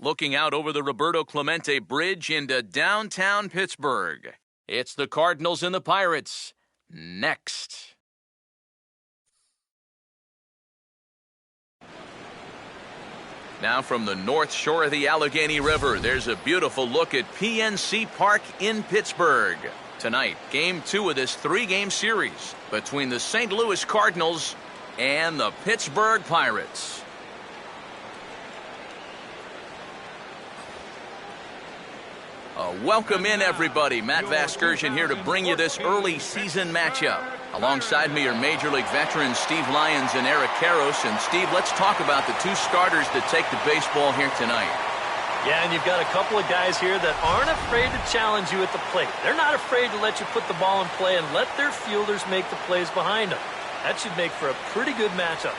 looking out over the Roberto Clemente Bridge into downtown Pittsburgh. It's the Cardinals and the Pirates. Next. Now from the north shore of the Allegheny River, there's a beautiful look at PNC Park in Pittsburgh. Tonight, Game 2 of this 3-game series between the St. Louis Cardinals and the Pittsburgh Pirates. Welcome in, everybody. Matt Vasgersian here to bring you this early season matchup. Alongside me are Major League veterans Steve Lyons and Eric Karros. And Steve, let's talk about the two starters that take the baseball here tonight. Yeah, and you've got a couple of guys here that aren't afraid to challenge you at the plate. They're not afraid to let you put the ball in play and let their fielders make the plays behind them. That should make for a pretty good matchup.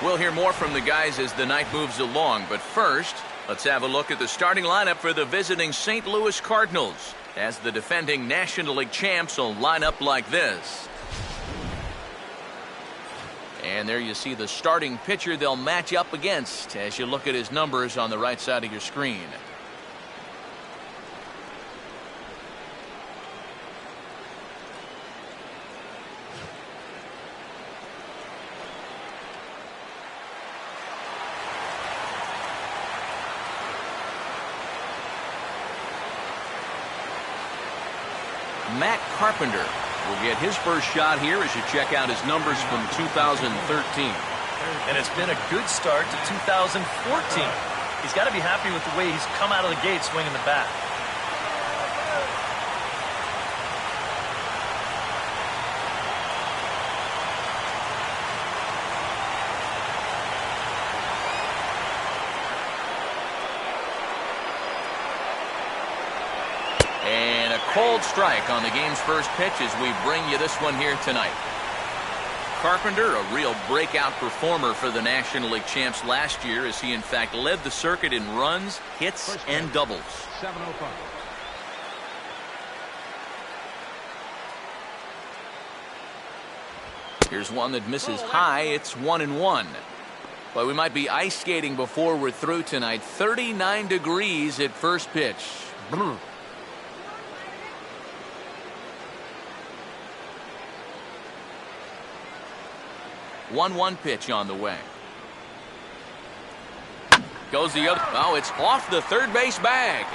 We'll hear more from the guys as the night moves along, but first, let's have a look at the starting lineup for the visiting St. Louis Cardinals, as the defending National League champs will line up like this. And there you see the starting pitcher they'll match up against as you look at his numbers on the right side of your screen. Matt Carpenter will get his first shot here as you check out his numbers from 2013. And it's been a good start to 2014. He's got to be happy with the way he's come out of the gate swinging the bat. And a cold strike on the game's first pitch as we bring you this one here tonight. Carpenter, a real breakout performer for the National League champs last year, as he in fact led the circuit in runs, hits, and doubles. 7-0. Here's one that misses high. It's 1-1. But we might be ice skating before we're through tonight. 39 degrees at first pitch. 1-1 pitch on the way. Goes the other. Oh, it's off the third base bag.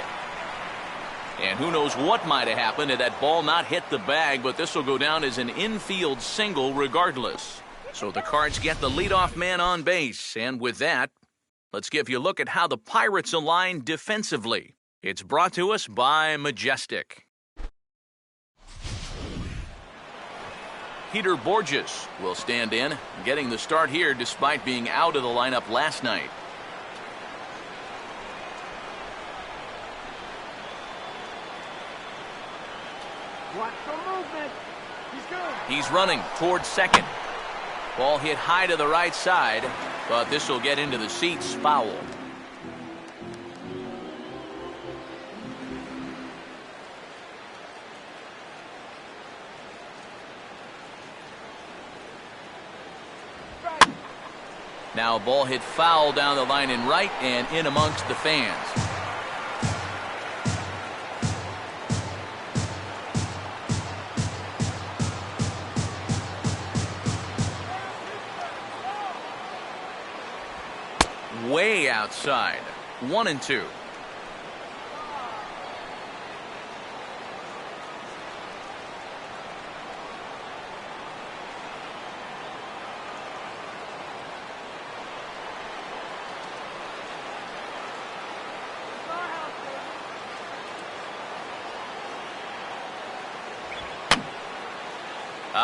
And who knows what might have happened had that ball not hit the bag, but this will go down as an infield single regardless. So the Cards get the leadoff man on base. And with that, let's give you a look at how the Pirates align defensively. It's brought to us by Majestic. Peter Borges will stand in, getting the start here despite being out of the lineup last night. Watch the movement. He's good. He's running towards second. Ball hit high to the right side, but this will get into the seats, foul. Now a ball hit foul down the line in right and in amongst the fans. Way outside. 1-2.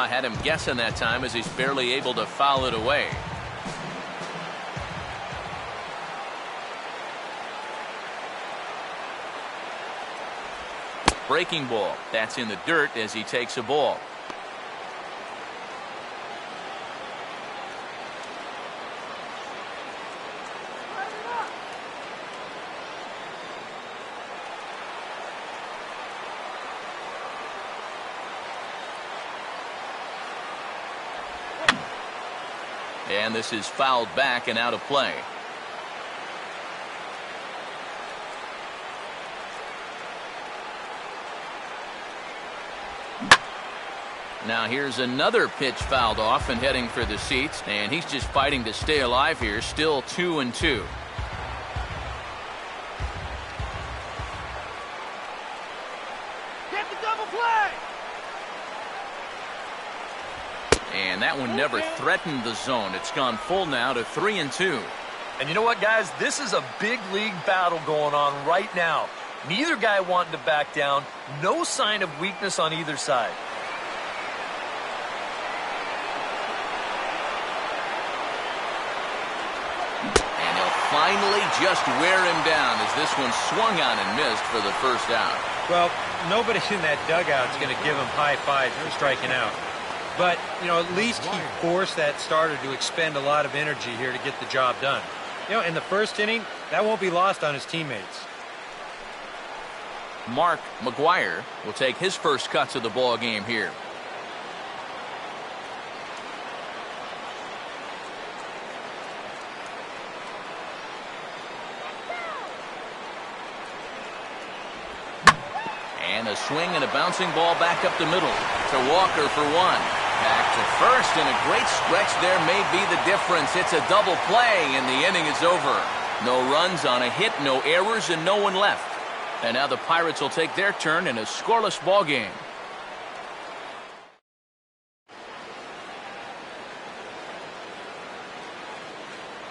Had him guessing that time as he's barely able to foul it away. Breaking ball. That's in the dirt as he takes a ball. And this is fouled back and out of play. Now here's another pitch fouled off and heading for the seats, and he's just fighting to stay alive here. Still 2-2. Get the double play. And that one never threatened the zone. It's gone full now to 3-2. And you know what, guys? This is a big league battle going on right now. Neither guy wanting to back down. No sign of weakness on either side. Finally just wear him down as this one swung on and missed for the first out. Well, nobody in that dugout is going to give him high fives for striking out. But, you know, at least he forced that starter to expend a lot of energy here to get the job done. You know, in the first inning, that won't be lost on his teammates. Mark McGuire will take his first cuts of the ball game here. And a swing and a bouncing ball back up the middle to Walker for one. Back to first, and a great stretch there may be the difference. It's a double play, and the inning is over. No runs on a hit, no errors, and no one left. And now the Pirates will take their turn in a scoreless ball game.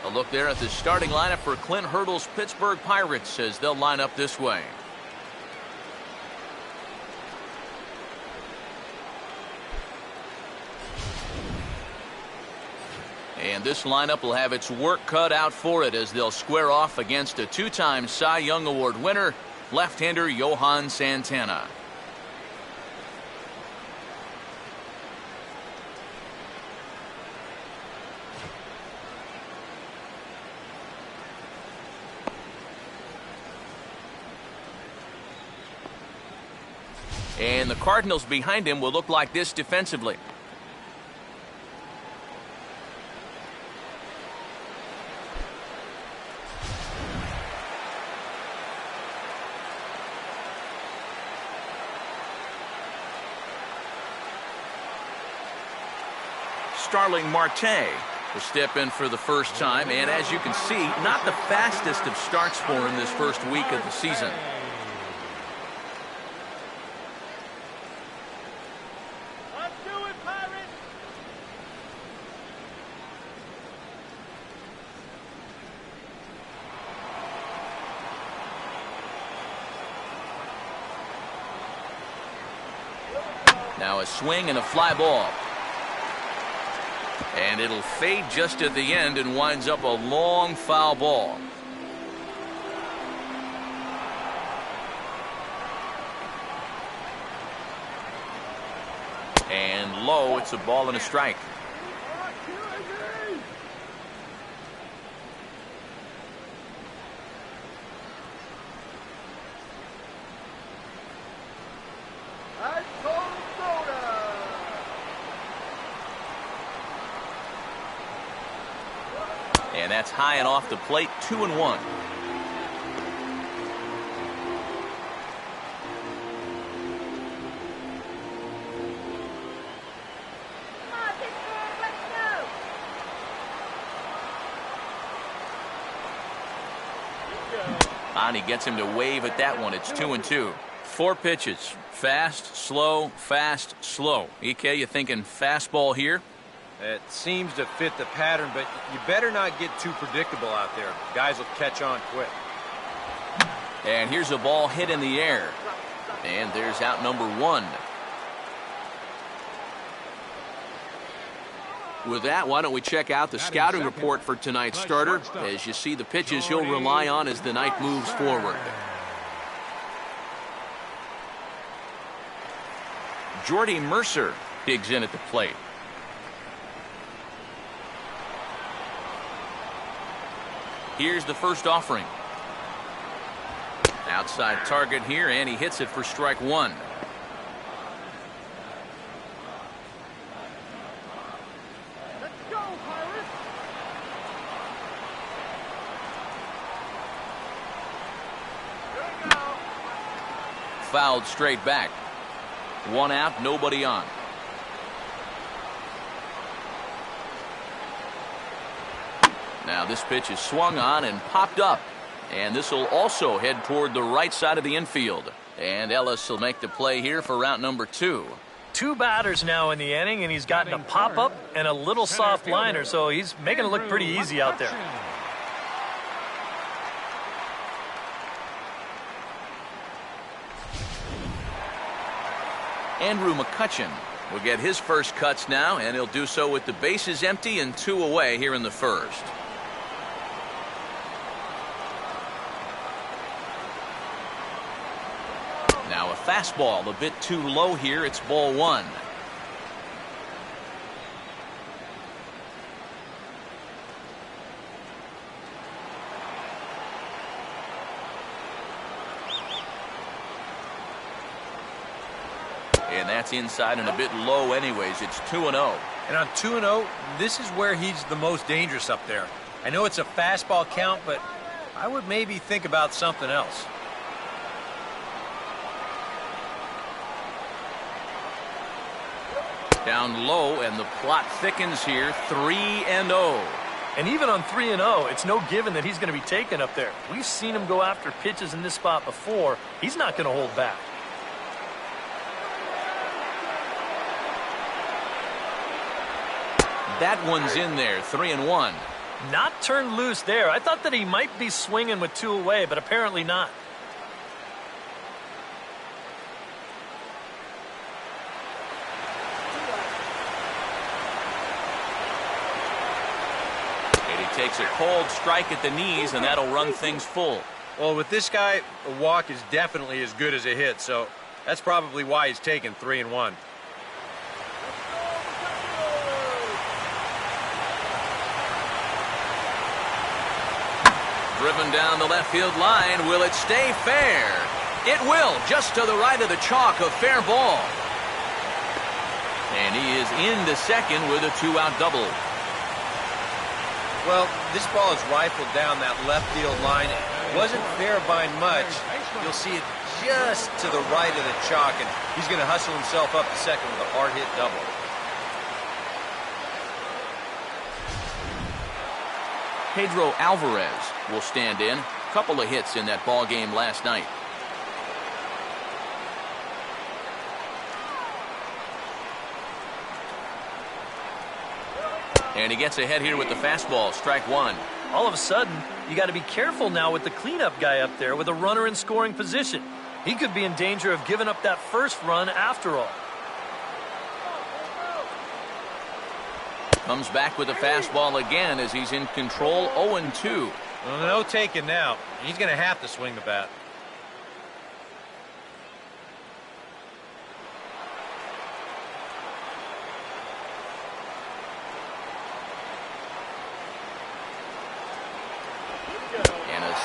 A look there at the starting lineup for Clint Hurdle's Pittsburgh Pirates as they'll line up this way. And this lineup will have its work cut out for it as they'll square off against a two-time Cy Young Award winner, left-hander Johan Santana. And the Cardinals behind him will look like this defensively. Starling Marte will step in for the first time, and as you can see, not the fastest of starts for him this first week of the season. Let's do it, Pirates. Now a swing and a fly ball. And it'll fade just at the end and winds up a long foul ball. And low, it's a ball and a strike. And that's high and off the plate, 2-1. And he gets him to wave at that one. It's 2-2. 4 pitches. Fast, slow, fast, slow. EK, you thinking fastball here? It seems to fit the pattern, but you better not get too predictable out there. Guys will catch on quick. And here's a ball hit in the air. And there's out number 1. With that, why don't we check out the scouting report for tonight's starter as you see the pitches he'll rely on as the night moves forward. Jordy Mercer digs in at the plate. Here's the first offering. Outside target here, and he hits it for strike 1. Let's go, Pirates. fouled straight back. 1 out, nobody on. Now this pitch is swung on and popped up. And this will also head toward the right side of the infield. And Ellis will make the play here for route number 2. 2 batters now in the inning, and he's gotten a pop-up and a little soft liner, so he's making it look pretty easy out there. Andrew McCutcheon will get his first cuts now, and he'll do so with the bases empty and 2 away here in the first. Now a fastball a bit too low here. It's ball 1. And that's inside and a bit low anyways. It's 2-0. And on 2-0, this is where he's the most dangerous up there. I know it's a fastball count, but I would maybe think about something else. Down low, and the plot thickens here. 3-0. And even on 3-0, it's no given that he's going to be taken up there. We've seen him go after pitches in this spot before. He's not going to hold back. That one's in there. 3-1. Not turned loose there. I thought that he might be swinging with 2 away, but apparently not. Takes a cold strike at the knees, and that'll run things full. Well, with this guy, a walk is definitely as good as a hit, so that's probably why he's taken 3-1. Driven down the left field line. Will it stay fair? It will, just to the right of the chalk. A fair ball. And he is into second with a 2-out double. Well, this ball is rifled down that left field line. It wasn't fair by much. You'll see it just to the right of the chalk, and he's going to hustle himself up to second with a hard hit double. Pedro Alvarez will stand in. Couple of hits in that ball game last night. And he gets ahead here with the fastball. Strike 1. All of a sudden, you got to be careful now with the cleanup guy up there with a runner in scoring position. He could be in danger of giving up that first run after all. Comes back with a fastball again as he's in control. 0-2. Well, no taking now. He's going to have to swing the bat.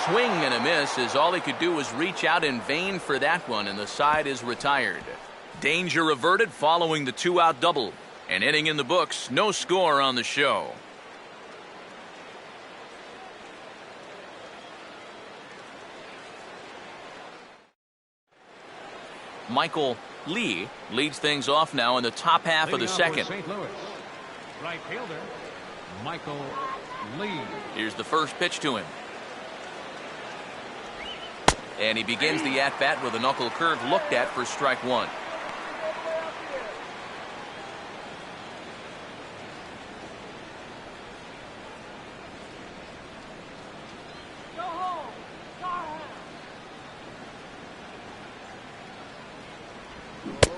Swing and a miss, as all he could do was reach out in vain for that one, and the side is retired. Danger averted following the 2-out double. An inning in the books, no score on the show. Michael Lee leads things off now in the top half of the second. St. Louis, right fielder, Michael Lee. Here's the first pitch to him. And he begins the at-bat with a knuckle curve looked at for strike 1.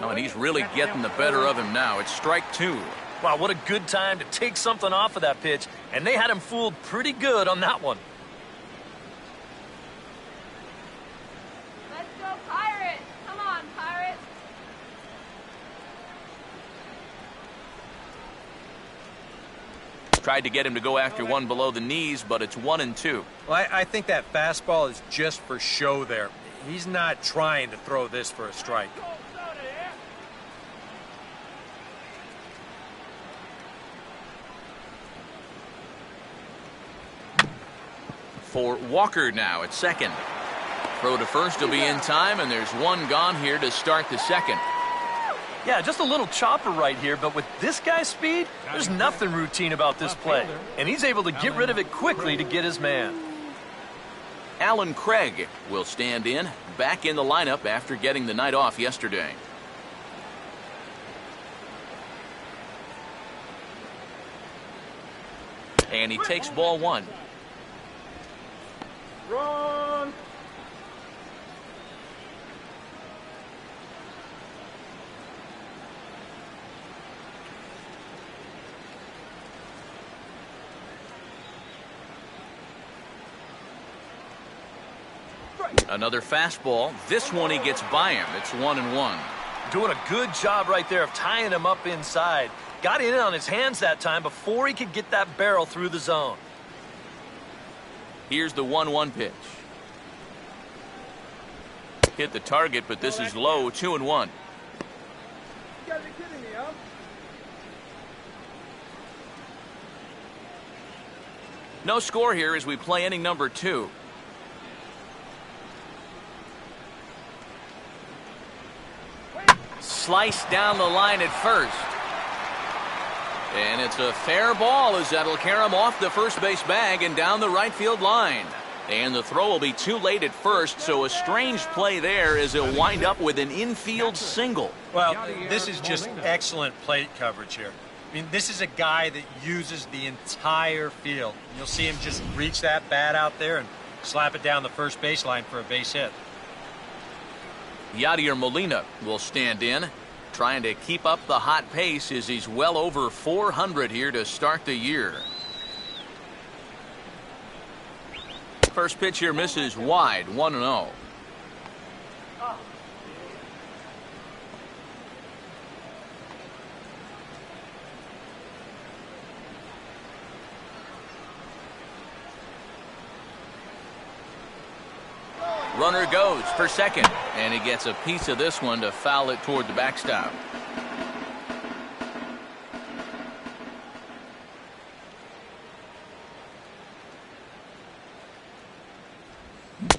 Oh, and he's really getting the better of him now. It's strike 2. Wow, what a good time to take something off of that pitch. And they had him fooled pretty good on that one. Tried to get him to go after one below the knees, but it's 1-2. Well, I think that fastball is just for show there. He's not trying to throw this for a strike. For Walker now at second. Throw to first will be in time, and there's one gone here to start the second. Yeah, just a little chopper right here, but with this guy's speed, there's nothing routine about this play. And he's able to get rid of it quickly to get his man. Alan Craig will stand in, back in the lineup after getting the night off yesterday. And he takes ball one. Wrong. Another fastball. This one he gets by him. It's 1-1. Doing a good job right there of tying him up inside. Got in on his hands that time before he could get that barrel through the zone. Here's the 1-1 pitch. Hit the target, but this is low. 2-1. You gotta be kidding me, huh? No score here as we play inning number 2. Sliced down the line at first. And it's a fair ball as that'll carry him off the first base bag and down the right field line. And the throw will be too late at first, so a strange play there as he'll wind up with an infield single. Well, this is just excellent plate coverage here. I mean, this is a guy that uses the entire field. You'll see him just reach that bat out there and slap it down the first baseline for a base hit. Yadier Molina will stand in, trying to keep up the hot pace as he's well over 400 here to start the year. First pitch here misses wide, 1-0. Runner goes for second, and he gets a piece of this one to foul it toward the backstop.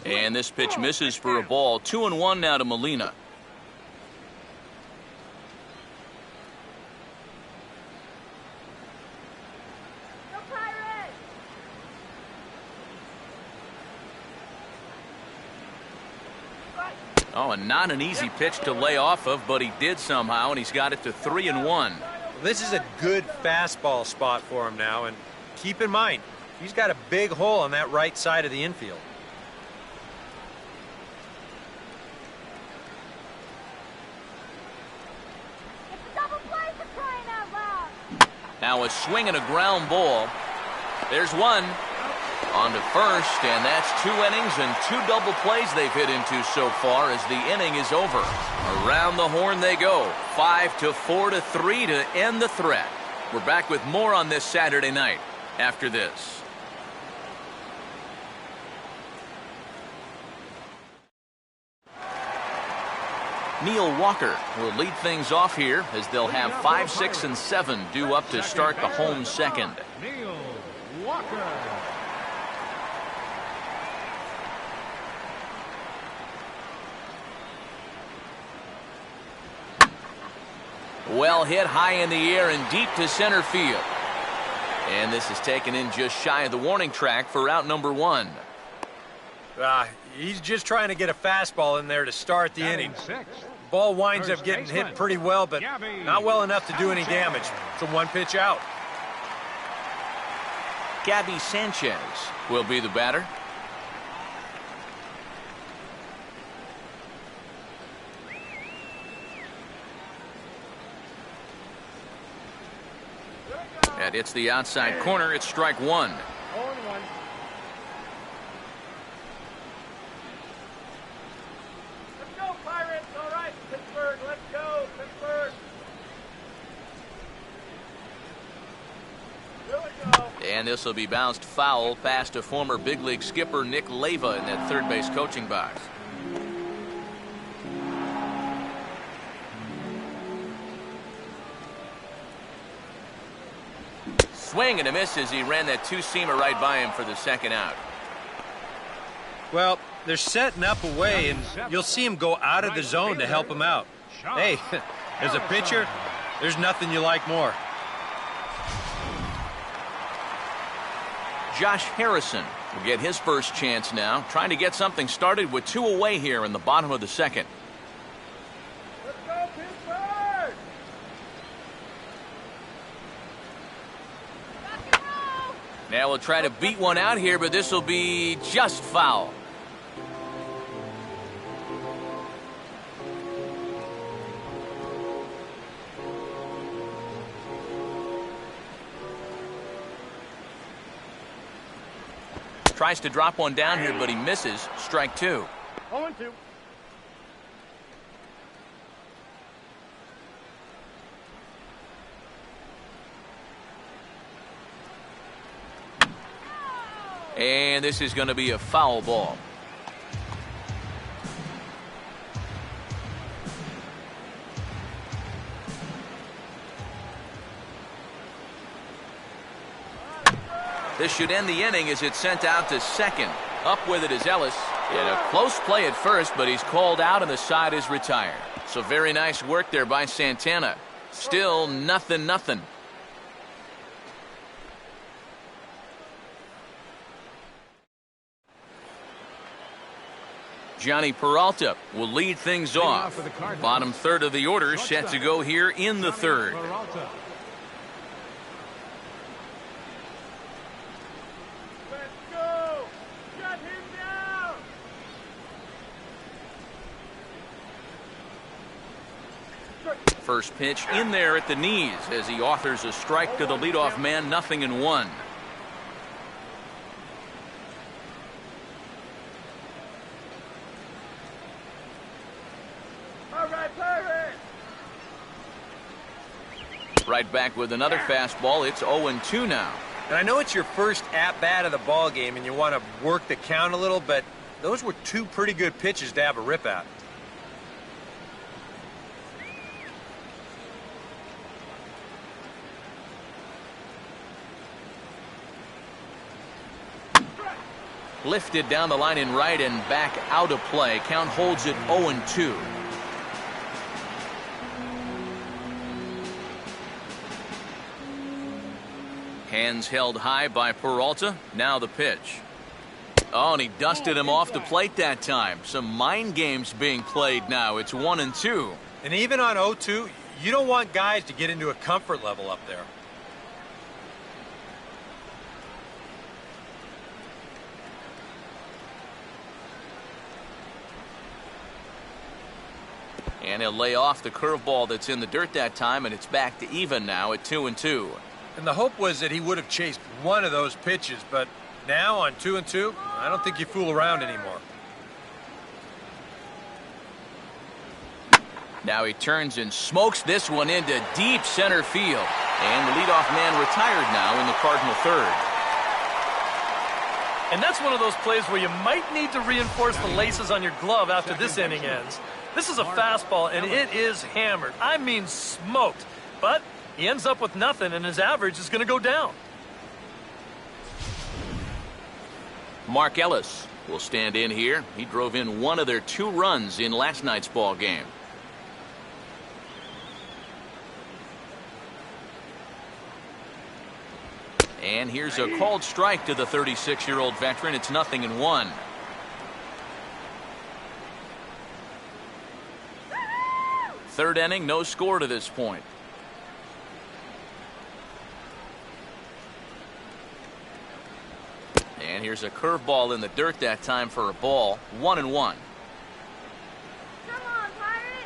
And this pitch misses for a ball. 2-1 now to Molina. Oh, and not an easy pitch to lay off of, but he did somehow, and he's got it to 3-1. This is a good fastball spot for him now, and keep in mind, he's got a big hole on that right side of the infield. Now a swing and a ground ball. There's one. On to first, and that's 2 innings and 2 double plays they've hit into so far as the inning is over. Around the horn they go. 5-4-3 to end the threat. We're back with more on this Saturday night after this. Neil Walker will lead things off here as they'll have 5, 6, and 7 due up to start the home second. Neil Walker. Well hit high in the air and deep to center field. And this is taken in just shy of the warning track for out number 1. He's just trying to get a fastball in there to start the inning. Ball winds up getting hit pretty well, but not well enough to do any damage. It's a 1-pitch out. Gabby Sanchez will be the batter. And it's the outside corner. It's strike 1. 0-1. Let's go, Pirates. All right, Pittsburgh. Let's go, Pittsburgh. Here we go. And this will be bounced foul past a former big league skipper Nick Leyva in that third base coaching box. Swing and a miss as he ran that 2-seamer right by him for the second out. Well, they're setting up a way, and you'll see him go out of the zone to help him out. Hey, as a pitcher, there's nothing you like more. Josh Harrison will get his first chance now, trying to get something started with 2 away here in the bottom of the second. Let's go, Pittsburgh! Now we'll try to beat one out here, but this will be just foul. Tries to drop one down here, but he misses. Strike 2. 0-2. And this is going to be a foul ball. This should end the inning as it's sent out to second. Up with it is Ellis. In a close play at first, but he's called out and the side is retired. So very nice work there by Santana. Still nothing. Johnny Peralta will lead things off. Bottom third of the order set to go here in the third. First pitch in there at the knees as he offers a strike to the leadoff man, 0-1. Right back with another fastball. It's 0-2 now. And I know it's your first at-bat of the ball game and you want to work the count a little, but those were 2 pretty good pitches to have a rip at. Lifted down the line in right and back out of play. Count holds it 0-2. Hands held high by Peralta. Now the pitch. Oh, and he dusted him off the plate that time. Some mind games being played now. It's 1-2. And even on 0-2, you don't want guys to get into a comfort level up there. And he'll lay off the curveball that's in the dirt that time, and it's back to even now at 2-2. And the hope was that he would have chased one of those pitches, but now on 2-2, I don't think you fool around anymore. Now he turns and smokes this one into deep center field. And the leadoff man retired now in the Cardinal third. And that's one of those plays where you might need to reinforce the laces on your glove after this inning ends. This is a fastball, and it is hammered. I mean smoked. But he ends up with nothing, and his average is going to go down. Mark Ellis will stand in here. He drove in one of their 2 runs in last night's ball game. And here's a called strike to the 36-year-old veteran. It's 0-1. Third inning, no score to this point. And here's a curveball in the dirt that time for a ball. 1-1. Come on, Pirate!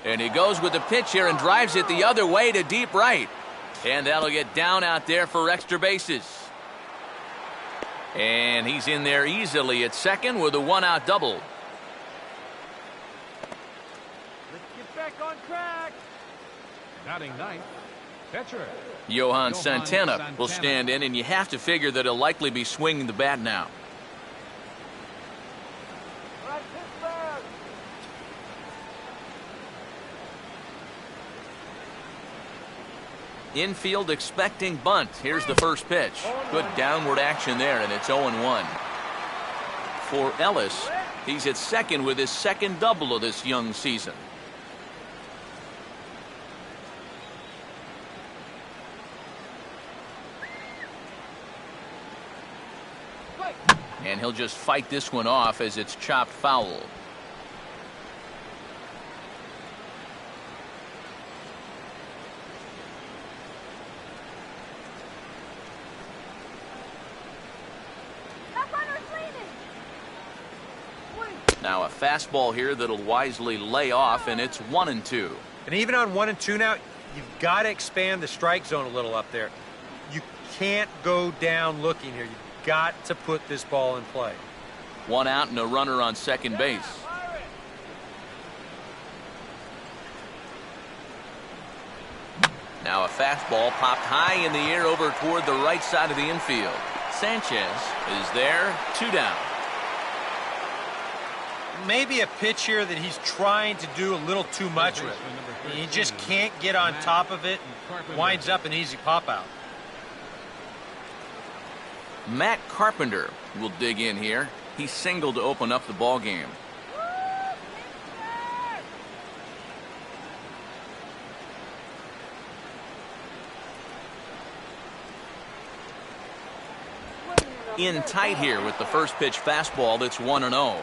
And he goes with the pitch here and drives it the other way to deep right. And that'll get down out there for extra bases. And he's in there easily at second with a 1-out double. Let's get back on track. Batting ninth, pitcher. Johan Santana will stand in, and you have to figure that he'll likely be swinging the bat now. All right, Pittsburgh. Infield expecting bunt. Here's the first pitch. Good downward action there, and it's 0-1. For Ellis, he's at second with his second double of this young season. And he'll just fight this one off as it's chopped foul. Now a fastball here that'll wisely lay off, and it's 1-2. And even on 1-2 now, you've got to expand the strike zone a little up there. You can't go down looking here. You've got to put this ball in play. 1 out and a runner on second base. Now a fastball popped high in the air over toward the right side of the infield. Sanchez is there, 2 down. Maybe a pitch here that he's trying to do a little too much with. He just can't get on top of it and winds up an easy pop out. Matt Carpenter will dig in here. He singled to open up the ball game. In tight here with the first pitch fastball that's 1-0.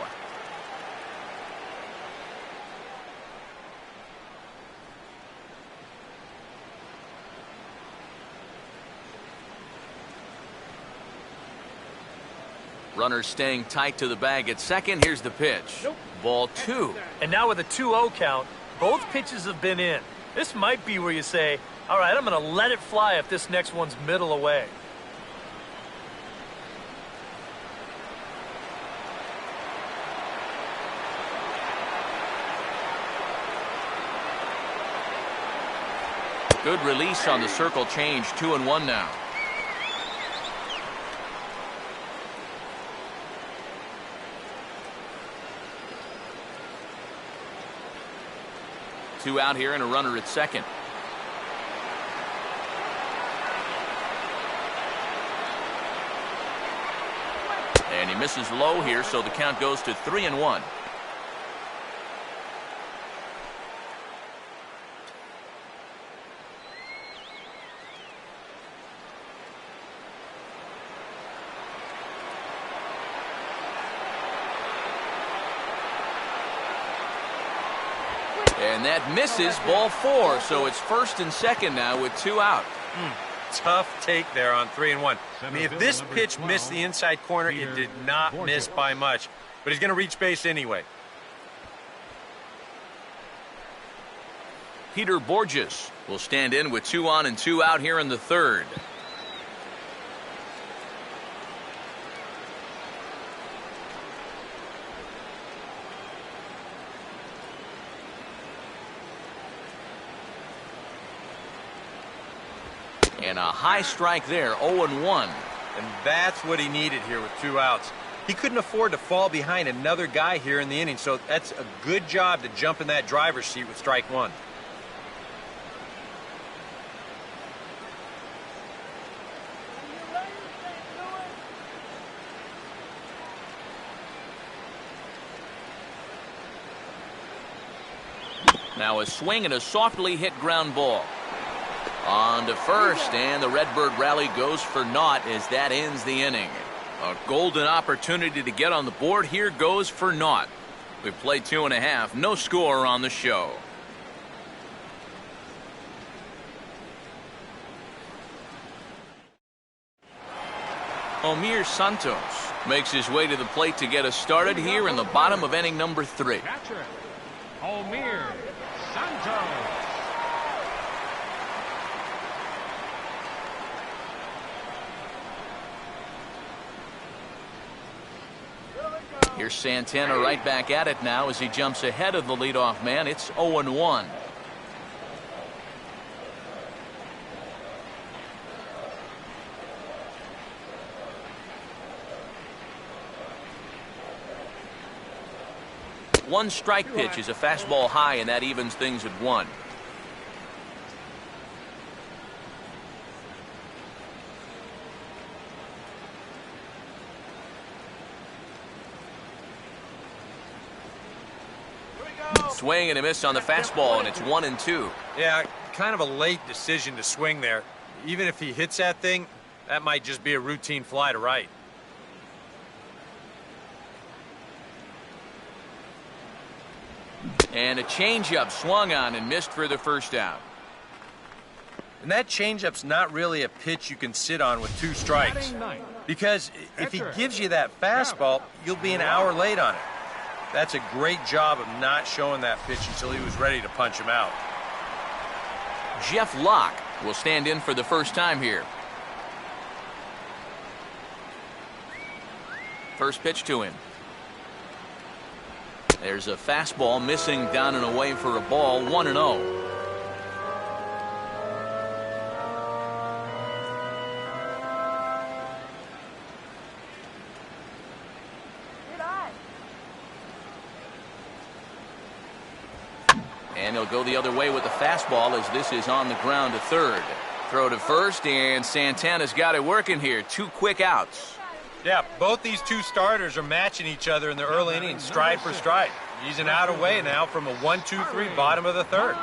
Runner staying tight to the bag at second. Here's the pitch. Ball 2. And now with a 2-0 count, both pitches have been in. This might be where you say, all right, I'm going to let it fly if this next one's middle away. Good release on the circle change. 2-1 now. Two out here and a runner at second. And he misses low here, so the count goes to 3-1. And that misses, ball 4. So it's first and second now with 2 out. Tough take there on 3-1. I mean, if this pitch missed the inside corner, it did not miss by much. But he's going to reach base anyway. Peter Borges will stand in with 2 on and 2 out here in the third. And a high strike there, 0-1. And that's what he needed here with 2 outs. He couldn't afford to fall behind another guy here in the inning, so that's a good job to jump in that driver's seat with strike 1. Now a swing and a softly hit ground ball. On to first, and the Redbird rally goes for naught as that ends the inning. A golden opportunity to get on the board here goes for naught. We've played 2.5, no score on the show. Omir Santos makes his way to the plate to get us started here in the bottom of inning number 3. Catcher, Omir Santos. Here's Santana right back at it now as he jumps ahead of the leadoff man. It's 0-1. One strike pitch is a fastball high, and that evens things at 1. Swing and a miss on the fastball, and it's 1-2. Yeah, kind of a late decision to swing there. Even if he hits that thing, that might just be a routine fly to right. And a changeup swung on and missed for the first out. And that changeup's not really a pitch you can sit on with 2 strikes. Because if he gives you that fastball, you'll be an hour late on it. That's a great job of not showing that pitch until he was ready to punch him out. Jeff Locke will stand in for the first time here. First pitch to him. There's a fastball missing down and away for a ball, 1-0. And he'll go the other way with the fastball as this is on the ground to third. Throw to first, and Santana's got it working here. 2 quick outs. Yeah, both these 2 starters are matching each other in the early innings, stride for stride. He's an out away now from a 1-2-3 bottom of the third.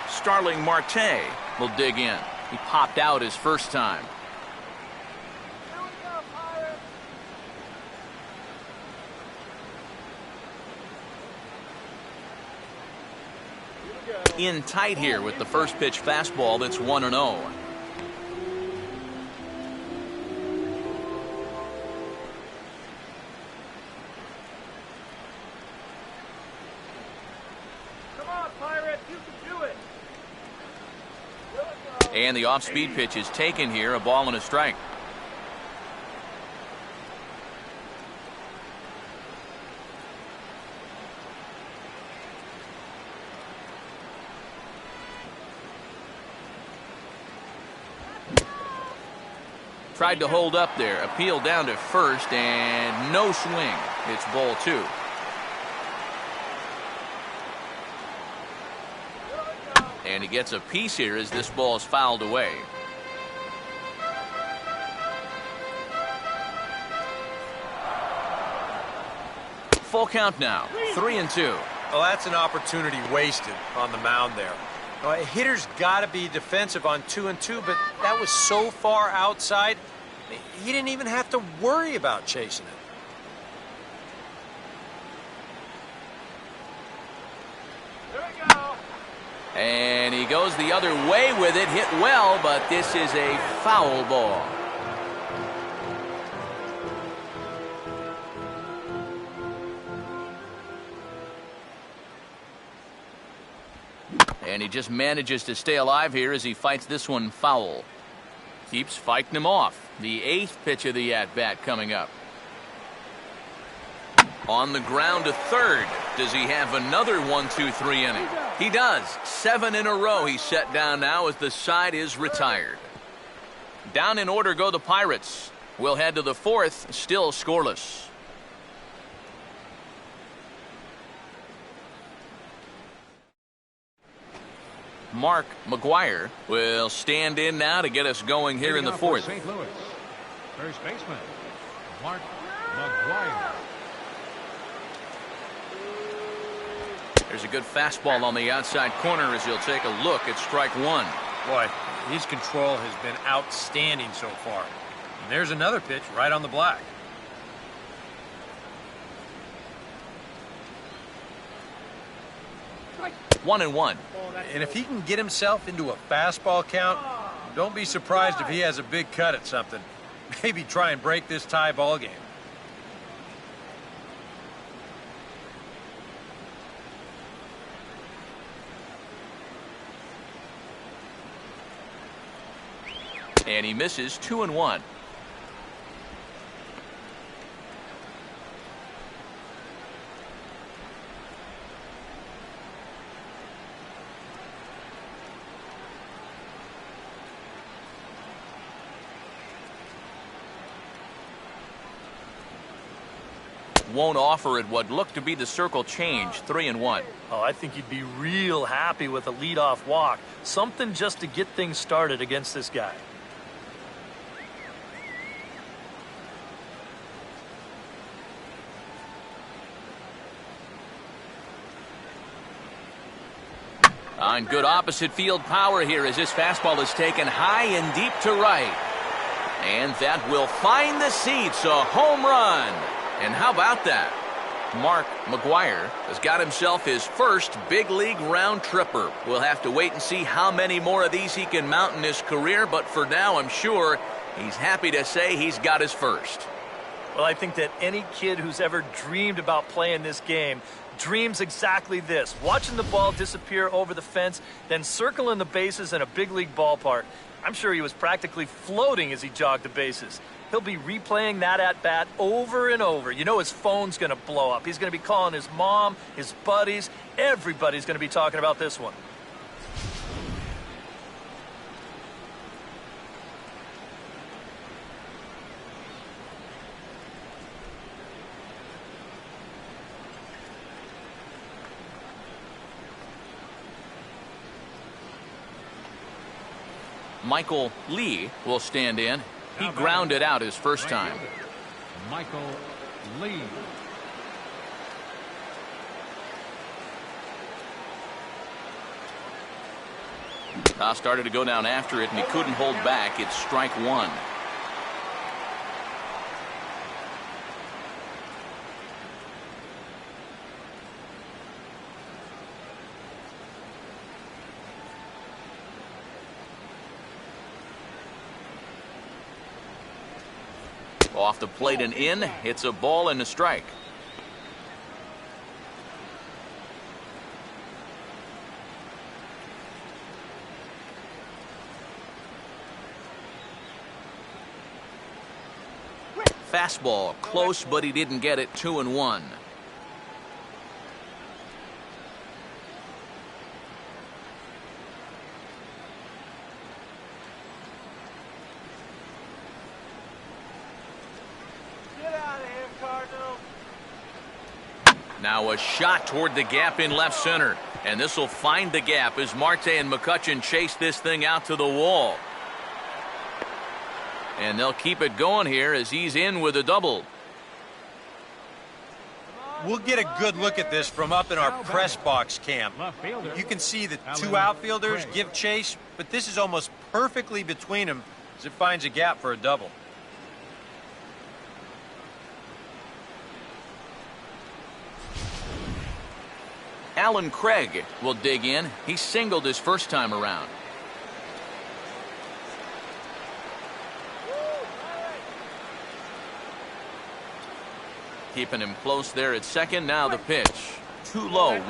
Starling Marte will dig in. He popped out his first time. In tight here with the first pitch fastball that's 1-0. And the off-speed pitch is taken here, a ball and a strike. Tried to hold up there, appealed down to first, and no swing. It's ball 2. And he gets a piece here as this ball is fouled away. Full count now, 3-2. Well, that's an opportunity wasted on the mound there. A hitter's got to be defensive on 2-2, but that was so far outside, he didn't even have to worry about chasing it. And he goes the other way with it, hit well, but this is a foul ball. And he just manages to stay alive here as he fights this one foul. Keeps fighting him off. The 8th pitch of the at-bat coming up. On the ground to third. Does he have another 1-2-3 inning? He does. 7 in a row he's set down now as the side is retired. Down in order go the Pirates. We'll head to the 4th, still scoreless. Mark McGuire will stand in now to get us going here in the 4th. St. Louis, first baseman, Mark McGuire. There's a good fastball on the outside corner as he'll take a look at strike 1. Boy, his control has been outstanding so far. And there's another pitch right on the black. Strike. 1-1. And if he can get himself into a fastball count, don't be surprised if he has a big cut at something. Maybe try and break this tie ball game. And he misses 2-1. Won't offer it what looked to be the circle change, 3-1. Oh, I think you'd be real happy with a leadoff walk. Something just to get things started against this guy. On good opposite field power here as this fastball is taken high and deep to right. And that will find the seats, a home run. And how about that? Mark McGwire has got himself his first big league round tripper. We'll have to wait and see how many more of these he can mount in his career, but for now I'm sure he's happy to say he's got his first. Well, I think that any kid who's ever dreamed about playing this game dreams exactly this: watching the ball disappear over the fence, then circling the bases in a big league ballpark. I'm sure he was practically floating as he jogged the bases. He'll be replaying that at-bat over and over. You know his phone's going to blow up. He's going to be calling his mom, his buddies. Everybody's going to be talking about this one. Michael Lee will stand in. He grounded out his first time. Michael Lee. Toss started to go down after it, and he couldn't hold back. It's strike one. Off the plate and in. It's a ball and a strike. Fastball close, but he didn't get it. 2-1. Now a shot toward the gap in left center. And this will find the gap as Marte and McCutchen chase this thing out to the wall. And they'll keep it going here as he's in with a double. We'll get a good look at this from up in our press box cam. You can see the two outfielders give chase, but this is almost perfectly between them as it finds a gap for a double. Alan Craig will dig in. He singled his first time around. Keeping him close there at second. Now the pitch. Too low, 1-0.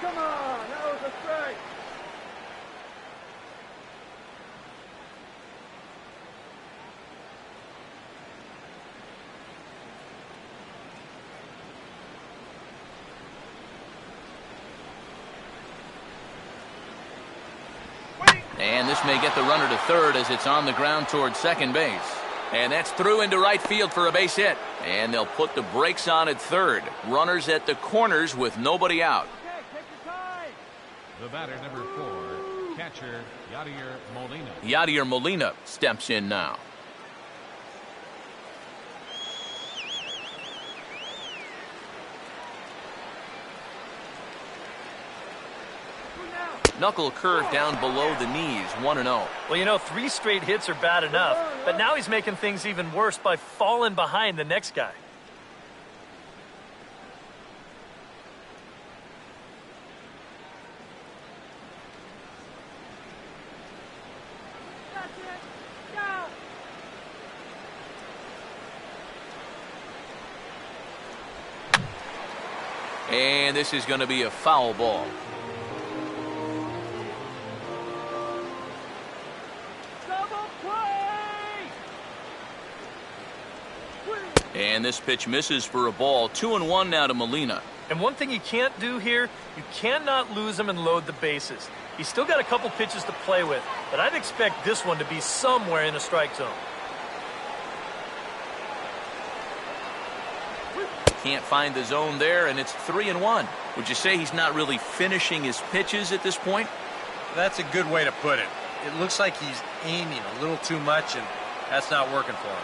Come on, that was a strike. And this may get the runner to third as it's on the ground towards second base. And that's through into right field for a base hit. And they'll put the brakes on at third. Runners at the corners with nobody out. Okay, take your time. The batter, number 4, catcher Yadier Molina. Yadier Molina steps in now. Knuckle curve down below the knees, 1-0. Well, you know, 3 straight hits are bad enough, but now he's making things even worse by falling behind the next guy. That's it. Go. And this is going to be a foul ball. And this pitch misses for a ball. 2-1 now to Molina. And one thing you can't do here, you cannot lose him and load the bases. He's still got a couple pitches to play with, but I'd expect this one to be somewhere in the strike zone. Can't find the zone there, and it's 3-1. Would you say he's not really finishing his pitches at this point? That's a good way to put it. It looks like he's aiming a little too much, and that's not working for him.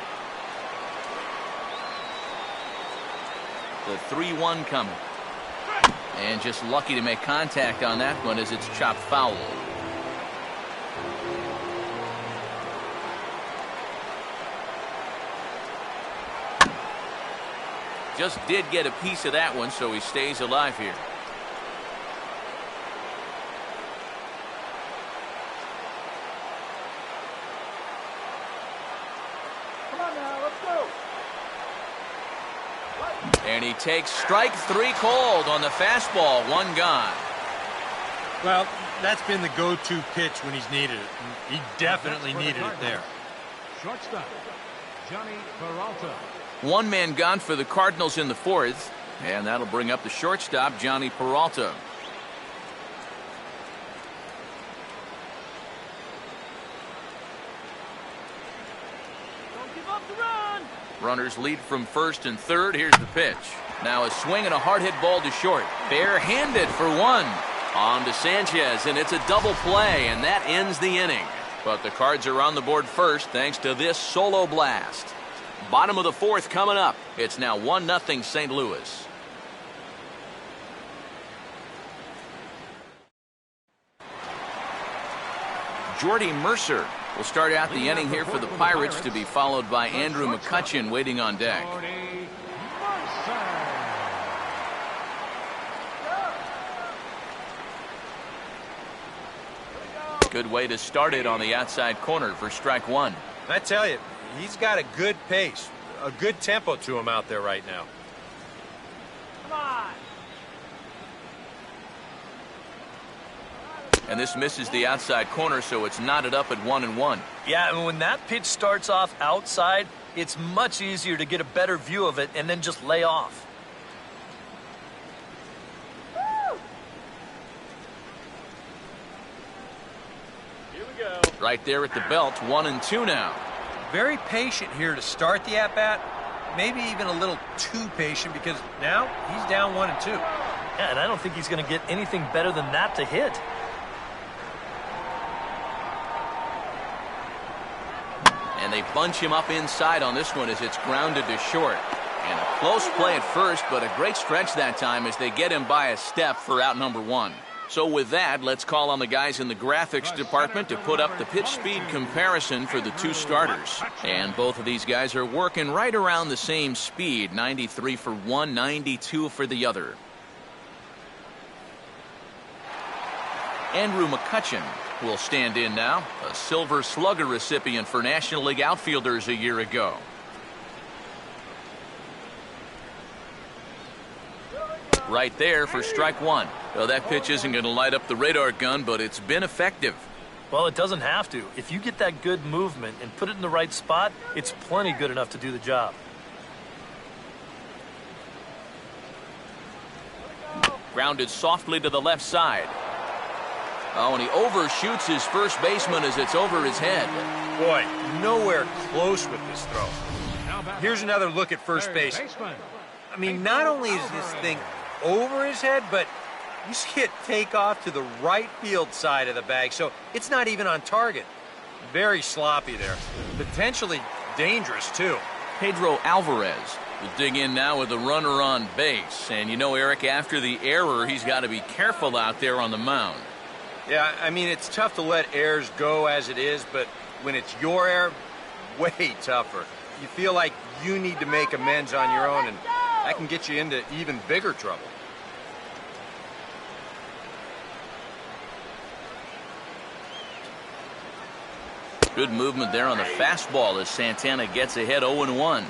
The 3-1 coming. And just lucky to make contact on that one as it's chopped foul. Just did get a piece of that one, so he stays alive here. Come on now, let's go. And he takes strike 3 cold on the fastball. 1 gone. Well, that's been the go-to pitch when he's needed it. And he definitely needed it there. Shortstop, Johnny Peralta. 1 man gone for the Cardinals in the 4th. And that'll bring up the shortstop, Johnny Peralta. Don't give up the run. Runners lead from first and third. Here's the pitch. Now a swing and a hard hit ball to short. Barehanded for 1. On to Sanchez, and it's a double play, and that ends the inning. But the Cards are on the board first thanks to this solo blast. Bottom of the 4th coming up. It's now 1-0 St. Louis. Jordy Mercer will start out the inning here for the Pirates, to be followed by Andrew McCutchen waiting on deck. Good way to start it on the outside corner for strike 1. I tell you, he's got a good pace, a good tempo to him out there right now. Come on. And this misses the outside corner, so it's knotted up at 1-1. Yeah, and when that pitch starts off outside, it's much easier to get a better view of it and then just lay off. Here we go. Right there at the belt, 1-2 now. Very patient here to start the at-bat. Maybe even a little too patient, because now he's down 1-2. Yeah, and I don't think he's going to get anything better than that to hit. And they bunch him up inside on this one as it's grounded to short. And a close play at first, but a great stretch that time as they get him by a step for out number 1. So with that, let's call on the guys in the graphics department to put up the pitch speed comparison for the 2 starters. And both of these guys are working right around the same speed, 93 for one, 92 for the other. Andrew McCutchen will stand in now, a Silver Slugger recipient for National League outfielders a year ago. Right there for strike 1. Well, that pitch isn't going to light up the radar gun, but it's been effective. Well, it doesn't have to. If you get that good movement and put it in the right spot, it's plenty good enough to do the job. Grounded softly to the left side. Oh, and he overshoots his first baseman as it's over his head. Boy, nowhere close with this throw. Here's another look at first base. I mean, not only is this thing over his head, but you see it take off to the right field side of the bag, so it's not even on target. Very sloppy there. Potentially dangerous, too. Pedro Alvarez will dig in now with a runner on base. And you know, Eric, after the error, he's got to be careful out there on the mound. Yeah, I mean, it's tough to let errors go as it is, but when it's your error, way tougher. You feel like you need to make amends on your own, and that can get you into even bigger trouble. Good movement there on the fastball as Santana gets ahead 0-1.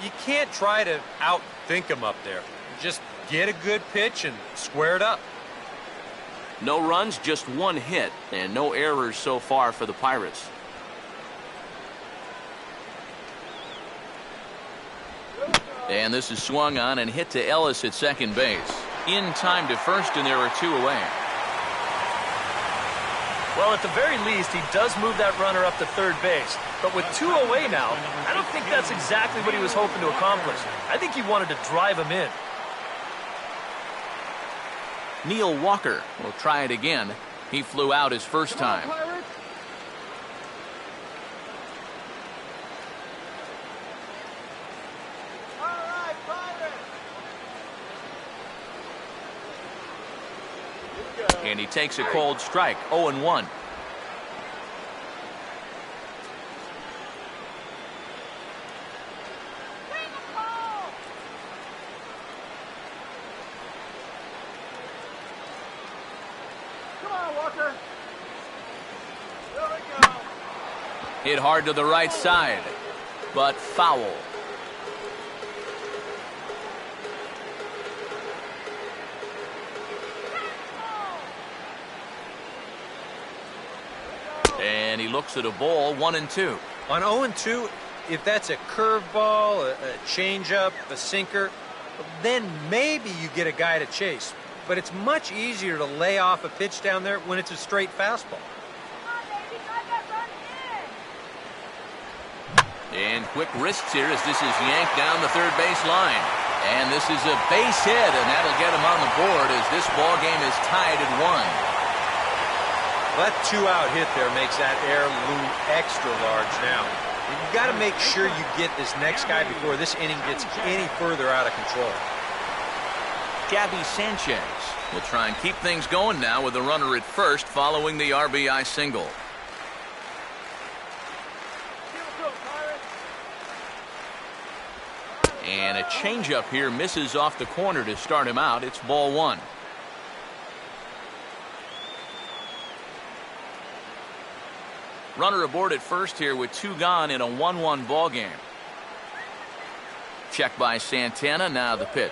You can't try to outthink him up there. Just get a good pitch and square it up. No runs, just 1 hit, and no errors so far for the Pirates. And this is swung on and hit to Ellis at second base. In time to first, and there are 2 away. Well, at the very least, he does move that runner up to third base. But with 2 away now, I don't think that's exactly what he was hoping to accomplish. I think he wanted to drive him in. Neil Walker will try it again. He flew out his first time. And he takes a cold strike, 0-1. Hit hard to the right side, but foul. And he looks at a ball, 1-2. On 0-2, if that's a curveball, a changeup, a sinker, then maybe you get a guy to chase. But it's much easier to lay off a pitch down there when it's a straight fastball. And quick wrists here as this is yanked down the third base line. And this is a base hit, and that'll get him on the board as this ball game is tied at 1. That two-out hit there makes that air loom extra large now. You've got to make sure you get this next guy before this inning gets any further out of control. Gabby Sanchez will try and keep things going now with a runner at first following the RBI single. And a changeup here misses off the corner to start him out. It's ball 1. Runner aboard at first here with 2 gone in a 1-1 ball game. Check by Santana. Now the pitch.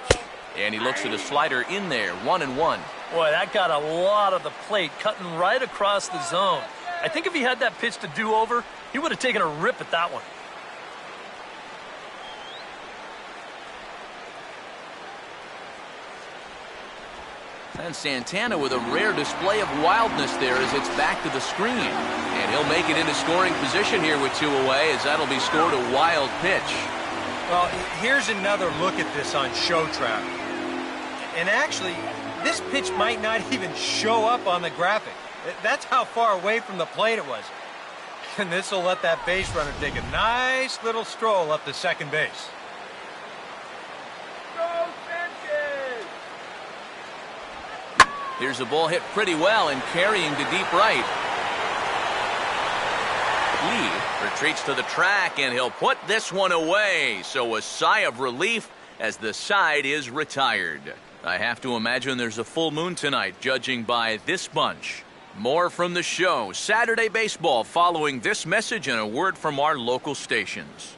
And he looks at a slider in there. 1-1. Boy, that got a lot of the plate, cutting right across the zone. I think if he had that pitch to do over, he would have taken a rip at that one. And Santana with a rare display of wildness there as it's back to the screen. And he'll make it into scoring position here with 2 away as that'll be scored a wild pitch. Well, here's another look at this on show track. And actually, this pitch might not even show up on the graphic. That's how far away from the plate it was. And this will let that base runner take a nice little stroll up to second base. Here's a ball hit pretty well and carrying to deep right. Lee retreats to the track and he'll put this one away. So a sigh of relief as the side is retired. I have to imagine there's a full moon tonight, judging by this bunch. More from the show. Saturday Baseball following this message and a word from our local stations.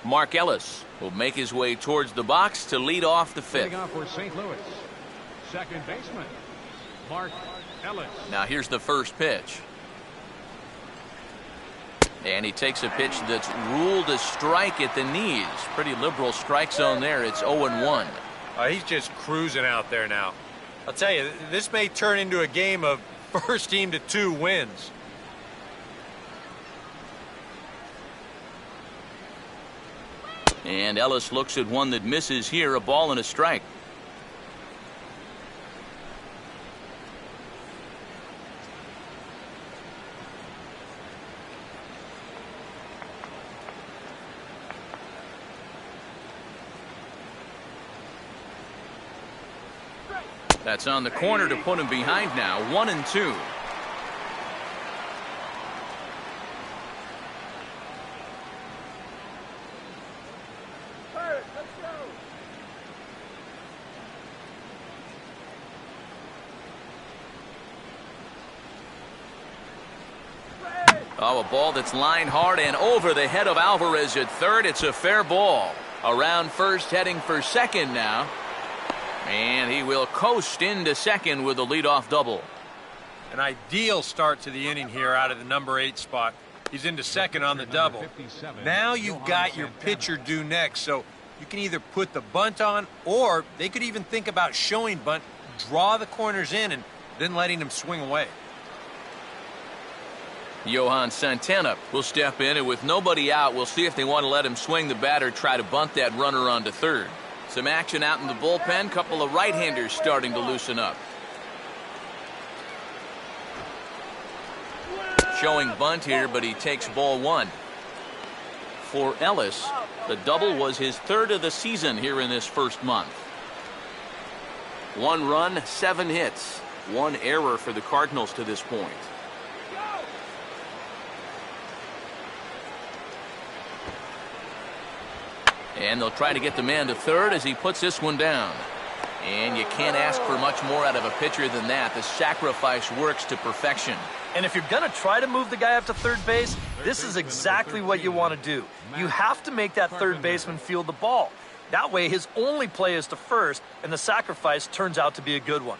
Mark Ellis will make his way towards the box to lead off the 5th. Leading off for St. Louis, second baseman, Mark Ellis. Now here's the first pitch. And he takes a pitch that's ruled a strike at the knees. Pretty liberal strike zone there. It's 0-1. He's just cruising out there now. I'll tell you, this may turn into a game of first team to 2 wins. And Ellis looks at one that misses here, a ball and a strike. That's on the corner to put him behind now, 1-2. Oh, a ball that's lined hard and over the head of Alvarez at third. It's a fair ball. Around first, heading for second now. And he will coast into second with a leadoff double. An ideal start to the inning here out of the number 8 spot. He's into second on the double. Now you've got your pitcher due next, so you can either put the bunt on, or they could even think about showing bunt, draw the corners in, and then letting him swing away. Johan Santana will step in, and with nobody out, we'll see if they want to let him swing the bat or try to bunt that runner onto third. Some action out in the bullpen. Couple of right-handers starting to loosen up. Showing bunt here, but he takes ball 1. For Ellis, the double was his 3rd of the season here in this first month. 1 run, 7 hits. 1 error for the Cardinals to this point. And they'll try to get the man to third as he puts this one down. And you can't ask for much more out of a pitcher than that. The sacrifice works to perfection. And if you're going to try to move the guy up to third base, this is exactly what you want to do. You have to make that third baseman field the ball. That way his only play is to first, and the sacrifice turns out to be a good one.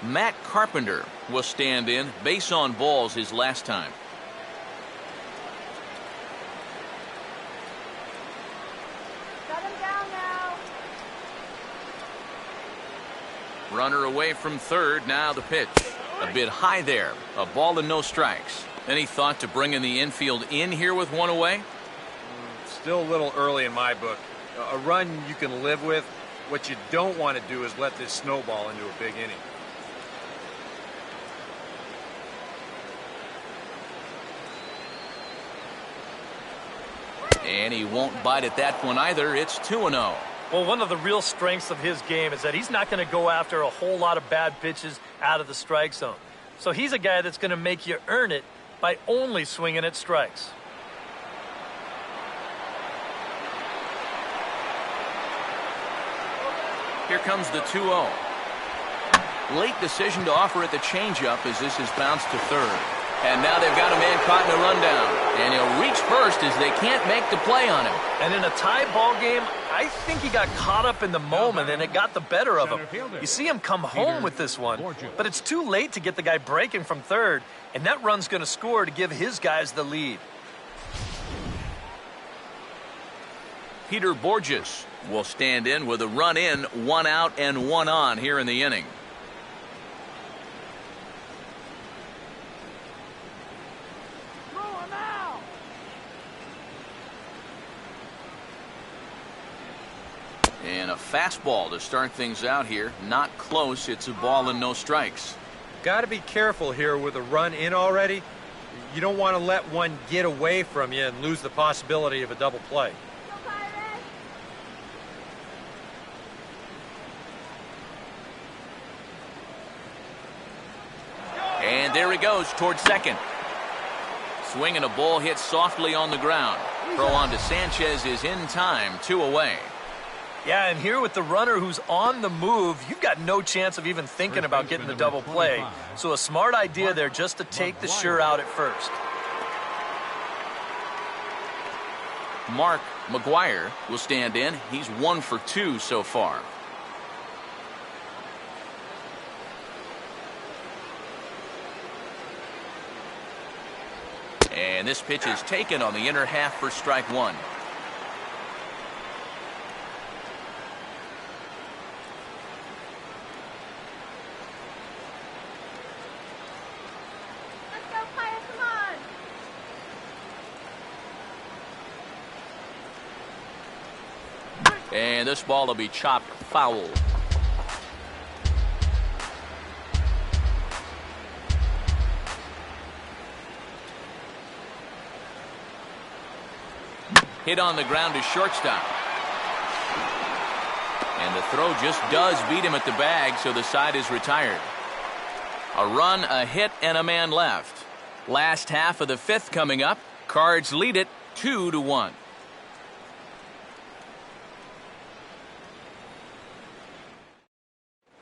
Matt Carpenter will stand in. Base on balls his last time. Shut him down now. Runner away from third. Now the pitch. A bit high there. A ball and no strikes. Any thought to bringing the infield in here with 1 away? Still a little early in my book. A run you can live with. What you don't want to do is let this snowball into a big inning. And he won't bite at that one either. It's 2-0. Well, one of the real strengths of his game is that he's not going to go after a whole lot of bad pitches out of the strike zone. So he's a guy that's going to make you earn it by only swinging at strikes. Here comes the 2-0. Late decision to offer it the changeup as this is bounced to third. And now they've got a man caught in a rundown. And he'll reach first as they can't make the play on him. And in a tie ball game, I think he got caught up in the moment and it got the better of him. You see him come home with this one, but it's too late to get the guy breaking from third, and that run's going to score to give his guys the lead. Peter Borges will stand in with a run in, 1 out and 1 on here in the inning. And a fastball to start things out here. Not close. It's a ball and no strikes. Got to be careful here with a run in already. You don't want to let one get away from you and lose the possibility of a double play. And there he goes towards second. Swing and a ball hit softly on the ground. Throw on to Sanchez is in time. 2 away. Yeah, and here with the runner who's on the move, you've got no chance of even thinking about getting the double play. So a smart idea there just to take the sure out at first. Mark McGuire will stand in. He's 1 for 2 so far. And this pitch is taken on the inner half for strike 1. And this ball will be chopped foul. Hit on the ground to shortstop. And the throw just does beat him at the bag, so the side is retired. A run, a hit, and a man left. Last half of the 5th coming up. Cards lead it 2-1.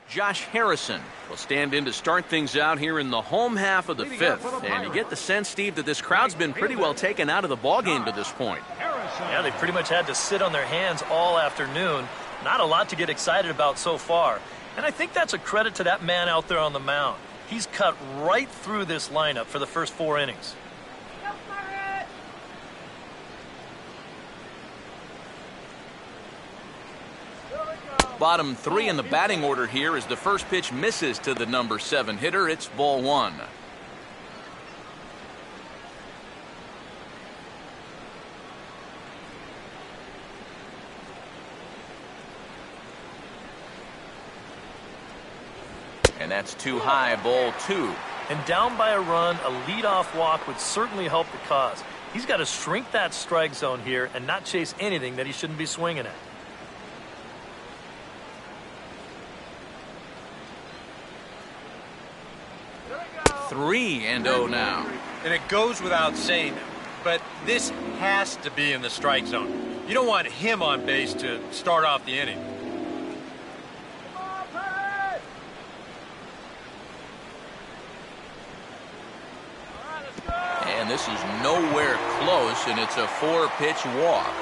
Josh Harrison will stand in to start things out here in the home half of the 5th. And you get the sense, Steve, that this crowd's been pretty well taken out of the ballgame to this point. Yeah, they pretty much had to sit on their hands all afternoon. Not a lot to get excited about so far. And I think that's a credit to that man out there on the mound. He's cut right through this lineup for the first 4 innings. Bottom 3 in the batting order here as the first pitch misses to the number 7 hitter. It's ball 1. And that's too high, ball 2. And down by a run, a leadoff walk would certainly help the cause. He's got to shrink that strike zone here and not chase anything that he shouldn't be swinging at. Here we go. 3-0 now. And it goes without saying, but this has to be in the strike zone. You don't want him on base to start off the inning. Come on, Perez. All right, let's go. And this is nowhere close, and it's a 4-pitch walk.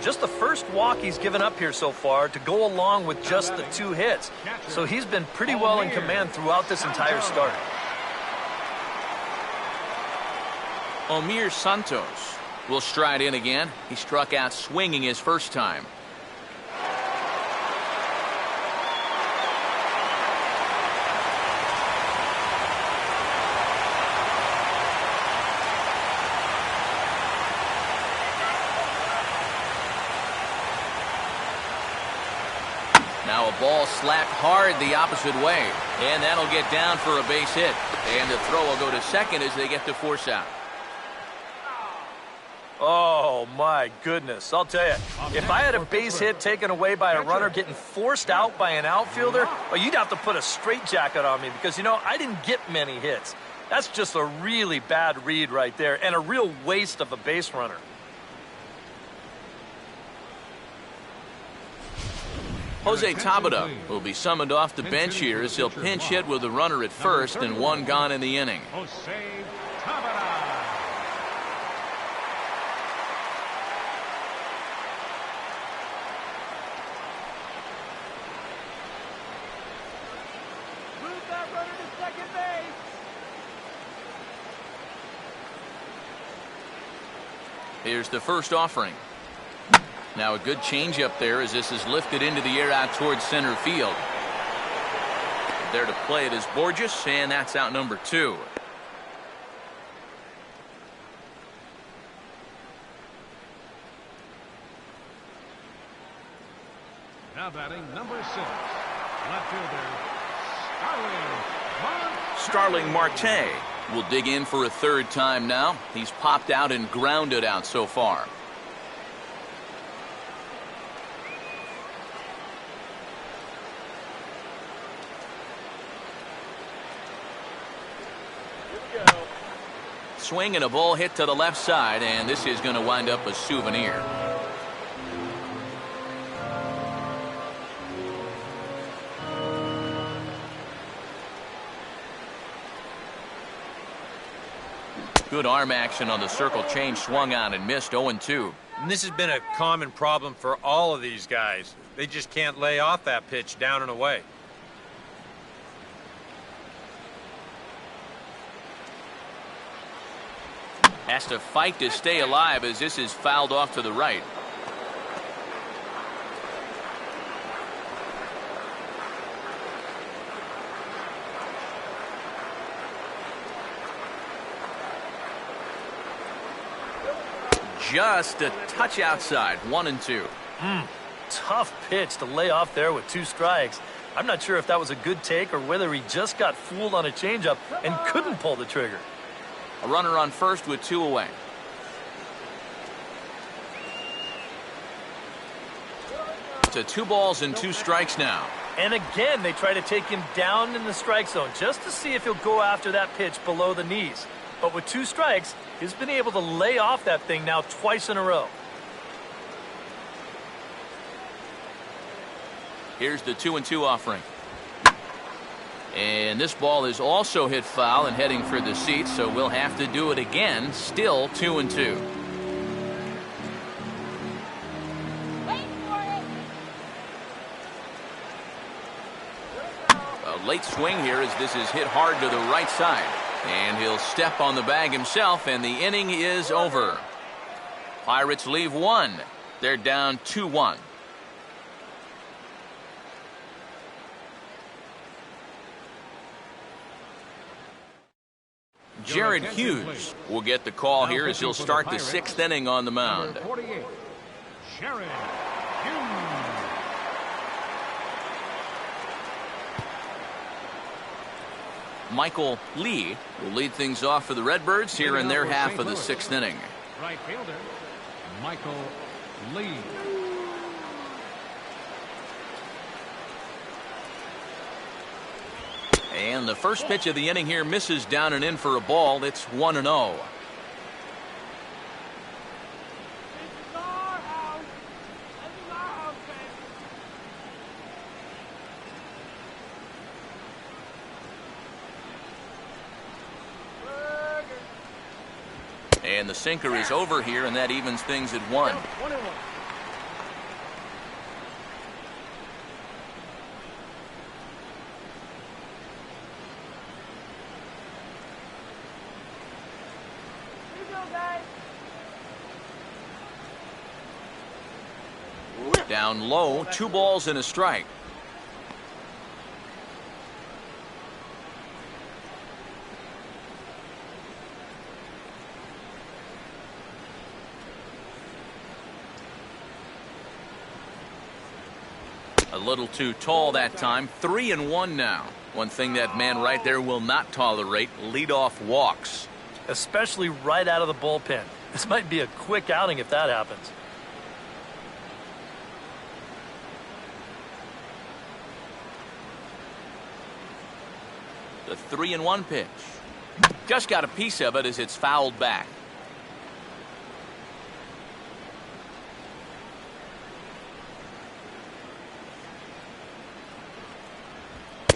Just the first walk he's given up here so far to go along with just the 2 hits. So he's been pretty well in command throughout this entire start. Omir Santos will stride in again. He struck out swinging his first time. Now a ball slapped hard the opposite way, and that'll get down for a base hit. And the throw will go to second as they get the force out. Oh, my goodness. I'll tell you, if I had a base hit taken away by a runner getting forced out by an outfielder, well, you'd have to put a straitjacket on me because, you know, I didn't get many hits. That's just a really bad read right there and a real waste of a base runner. Jose Tabata will be summoned off the bench here as he'll pinch hit with a runner at first and 1 gone in the inning. Jose Tabata. Move that runner to second base. Here's the first offering. Now a good changeup there as this is lifted into the air out towards center field. There to play it is Borges, and that's out number 2. Now batting number 6. Left fielder, Starling Marte. Starling Marte will dig in for a 3rd time now. He's popped out and grounded out so far. Swing and a ball hit to the left side, and this is going to wind up a souvenir. Good arm action on the circle change, swung on and missed. 0-2. And this has been a common problem for all of these guys. They just can't lay off that pitch down and away. Has to fight to stay alive as this is fouled off to the right. Just a touch outside. 1-2. Tough pitch to lay off there with 2 strikes. I'm not sure if that was a good take or whether he just got fooled on a changeup and couldn't pull the trigger. A runner on first with 2 away. To 2 balls and 2 strikes now. And again, they try to take him down in the strike zone just to see if he'll go after that pitch below the knees. But with 2 strikes, he's been able to lay off that thing now twice in a row. Here's the 2-2 offering. And this ball is also hit foul and heading for the seats, so we'll have to do it again. Still 2-2. Wait for it. A late swing here as this is hit hard to the right side. And he'll step on the bag himself, and the inning is over. Pirates leave 1. They're down 2-1. Jared Hughes will get the call here as he'll start the 6th inning on the mound. 48. Jared Hughes. Michael Lee will lead things off for the Redbirds here in their half of the 6th inning. Right fielder, Michael Lee. And the first pitch of the inning here misses down and in for a ball. It's 1-0. And the sinker is over here, and that evens things at 1. Down low, 2 balls and a strike. A little too tall that time. 3-1 now. One thing that man right there will not tolerate: leadoff walks. Especially right out of the bullpen. This might be a quick outing if that happens. The 3-1 pitch. Just got a piece of it as it's fouled back.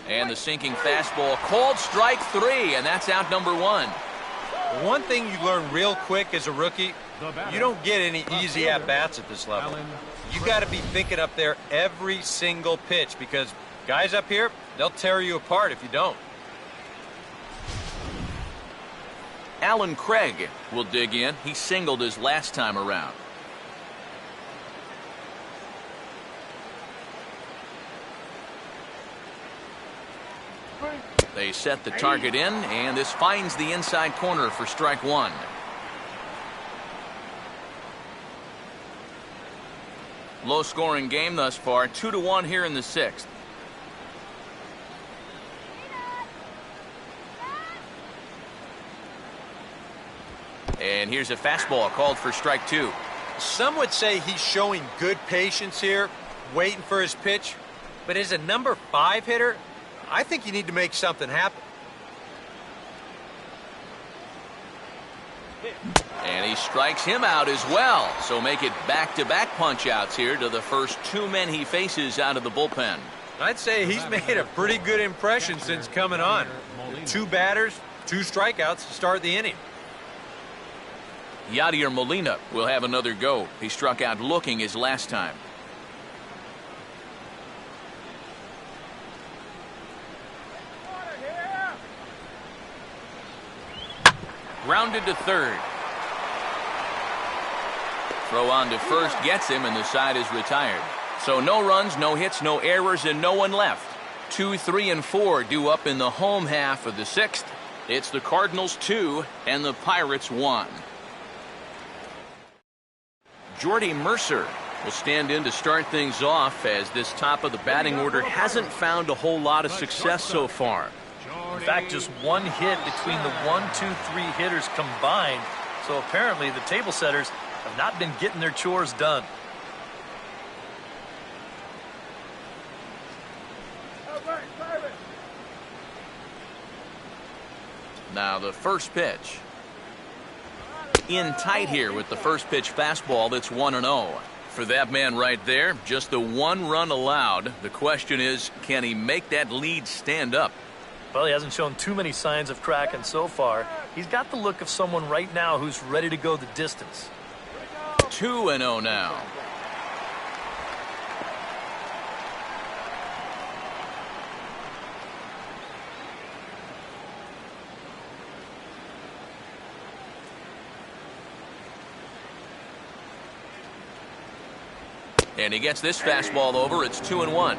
And the sinking fastball called strike 3, and that's out number 1. One thing you learn real quick as a rookie, you don't get any easy at-bats at this level. You got to be thinking up there every single pitch, because guys up here, they'll tear you apart if you don't. Alan Craig will dig in. He singled his last time around. They set the target in, and this finds the inside corner for strike 1. Low-scoring game thus far, 2-1 here in the 6th. And here's a fastball called for strike 2. Some would say he's showing good patience here, waiting for his pitch. But as a number 5 hitter, I think you need to make something happen. And he strikes him out as well. So make it back-to-back punch-outs here to the first 2 men he faces out of the bullpen. I'd say he's made a pretty good impression since coming on. 2 batters, 2 strikeouts to start the inning. Yadier Molina will have another go. He struck out looking his last time. Grounded to third. Throw on to first gets him, and the side is retired. So no runs, no hits, no errors, and no one left. 2, 3, and 4 due up in the home half of the 6th. It's the Cardinals 2 and the Pirates 1. Jordy Mercer will stand in to start things off, as this top of the batting order hasn't found a whole lot of success so far. In fact, just 1 hit between the 1, 2, 3 hitters combined. So apparently the table setters have not been getting their chores done. Now the first pitch. In tight here with the first pitch fastball. That's 1-0. For that man right there, just the 1 run allowed. The question is, can he make that lead stand up? Well, he hasn't shown too many signs of cracking so far. He's got the look of someone right now who's ready to go the distance. 2-0 now. And he gets this fastball over. It's 2-1.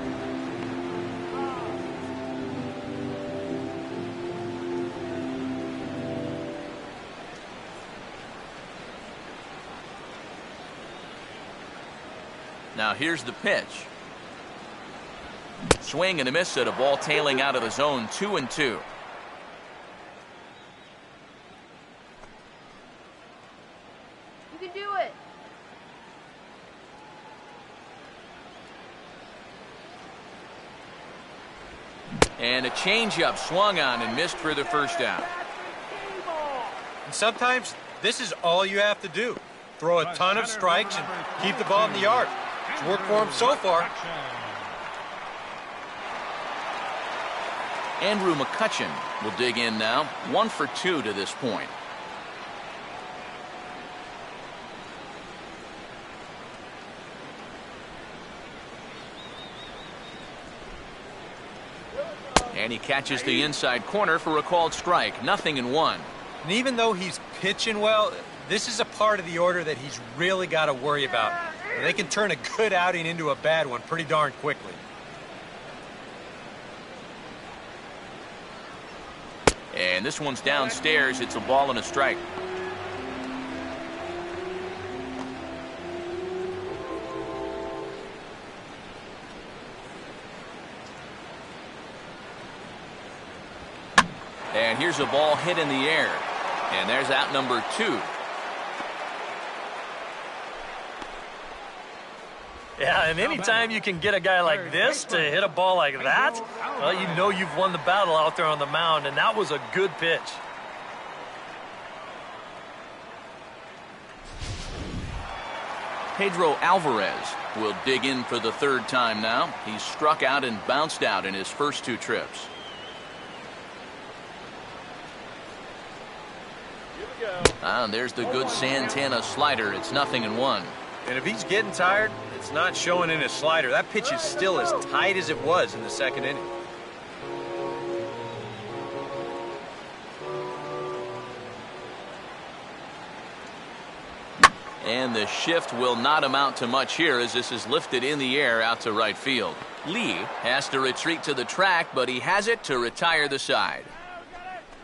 Now here's the pitch. Swing and a miss at a ball tailing out of the zone. 2-2. And a changeup swung on and missed for the first out. And sometimes this is all you have to do. Throw a ton of strikes and keep the ball in the yard. It's worked for him so far. Andrew McCutchen will dig in now. 1 for 2 to this point. And he catches the inside corner for a called strike. 0-1. And even though he's pitching well, this is a part of the order that he's really got to worry about. They can turn a good outing into a bad one pretty darn quickly. And this one's downstairs. It's a ball and a strike. And here's a ball hit in the air. And there's out number 2. Yeah, and anytime you can get a guy like this to hit a ball like that, well, you know you've won the battle out there on the mound, and that was a good pitch. Pedro Alvarez will dig in for the 3rd time now. He's struck out and bounced out in his first 2 trips. And there's the good Santana slider. It's 0-1. And if he's getting tired, it's not showing in his slider. That pitch is still as tight as it was in the 2nd inning. And the shift will not amount to much here as this is lifted in the air out to right field. Lee has to retreat to the track, but he has it to retire the side.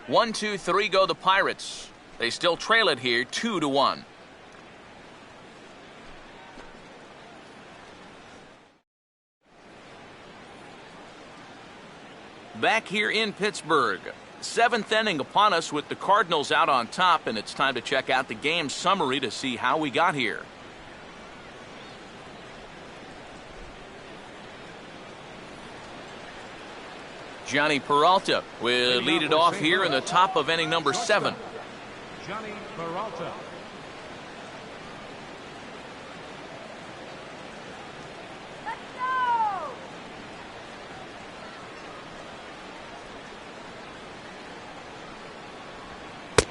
1, 2, 3 go the Pirates. They still trail it here 2-1. Back here in Pittsburgh. 7th inning upon us with the Cardinals out on top, and it's time to check out the game summary to see how we got here. Johnny Peralta will lead it off here in the top of inning number 7. Johnny Peralta.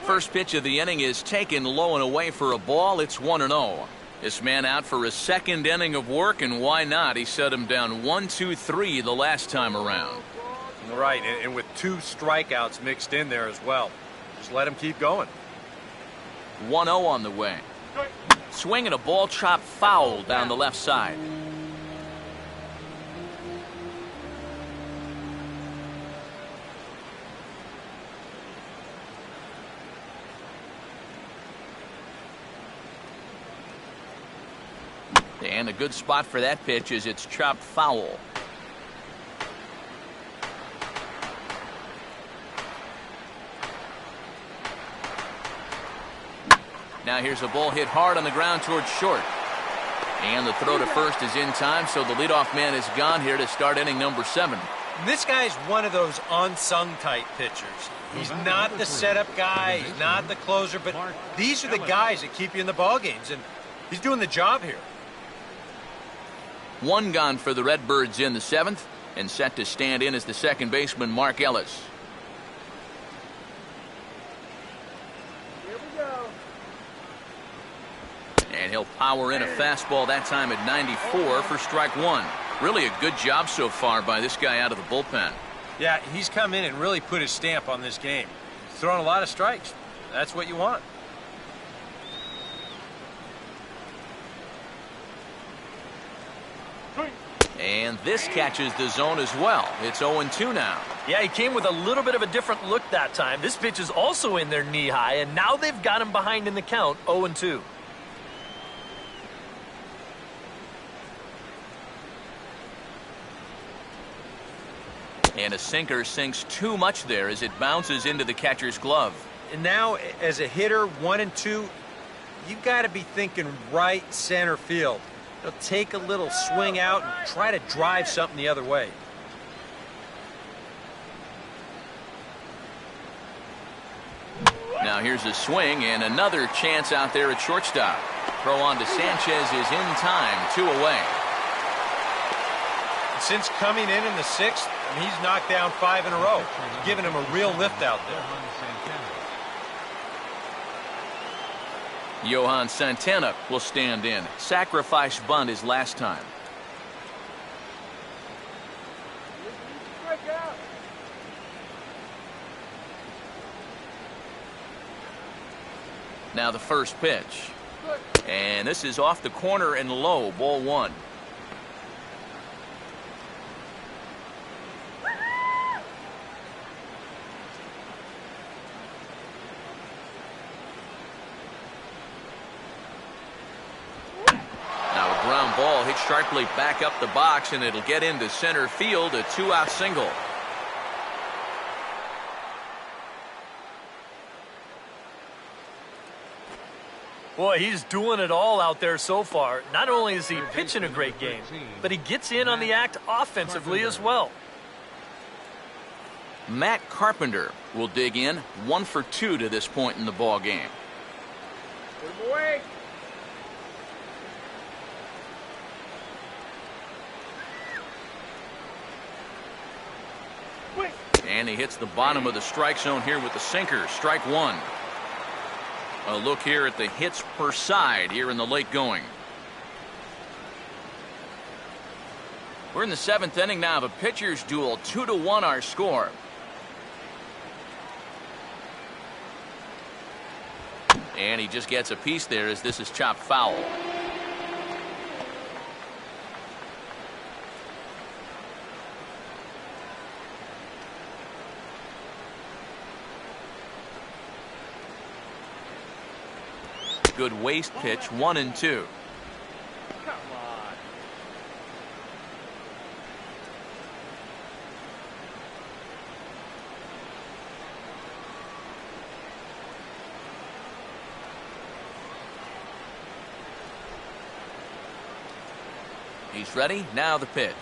First pitch of the inning is taken low and away for a ball. It's 1-0. This man out for a 2nd inning of work, and why not? He set him down 1-2-3 the last time around. Right, and with 2 strikeouts mixed in there as well. Just let him keep going. 1-0 on the way. Swing and a ball chopped foul down the left side. And a good spot for that pitch is it's chopped foul. Now here's a ball hit hard on the ground towards short. And the throw to first is in time, so the leadoff man is gone here to start inning number 7. This guy's one of those unsung type pitchers. He's not the setup guy, he's not the closer, but these are the guys that keep you in the ball games, and he's doing the job here. 1 gone for the Redbirds in the 7th, and set to stand in as the second baseman, Mark Ellis. Here we go. And he'll power in a fastball that time at 94 for strike 1. Really a good job so far by this guy out of the bullpen. Yeah, he's come in and really put his stamp on this game. He's thrown a lot of strikes. That's what you want. And this catches the zone as well. It's 0-2 now. Yeah, he came with a little bit of a different look that time. This pitch is also in there knee high, and now they've got him behind in the count, 0-2. And a sinker sinks too much there as it bounces into the catcher's glove. And now, as a hitter, 1 and 2, you've got to be thinking right center field. He'll take a little swing out and try to drive something the other way. Now here's a swing and another chance out there at shortstop. Throw on to Sanchez is in time, 2 away. Since coming in the 6th, he's knocked down 5 in a row, giving him a real lift out there. Johan Santana will stand in. Sacrifice bunt his last time. Now the first pitch. And this is off the corner and low, ball 1. Ball hit sharply back up the box, and it'll get into center field, a 2-out single. Boy, he's doing it all out there so far. Not only is he pitching a great game, but he gets in on the act offensively as well. Matt Carpenter will dig in, 1 for 2 to this point in the ball game. Good boy. And he hits the bottom of the strike zone here with the sinker. Strike 1. A look here at the hits per side here in the late going. We're in the 7th inning now of a pitcher's duel. 2-1 our score. And he just gets a piece there as this is chopped foul. Good waste pitch, 1-2. Come on. He's ready. Now the pitch.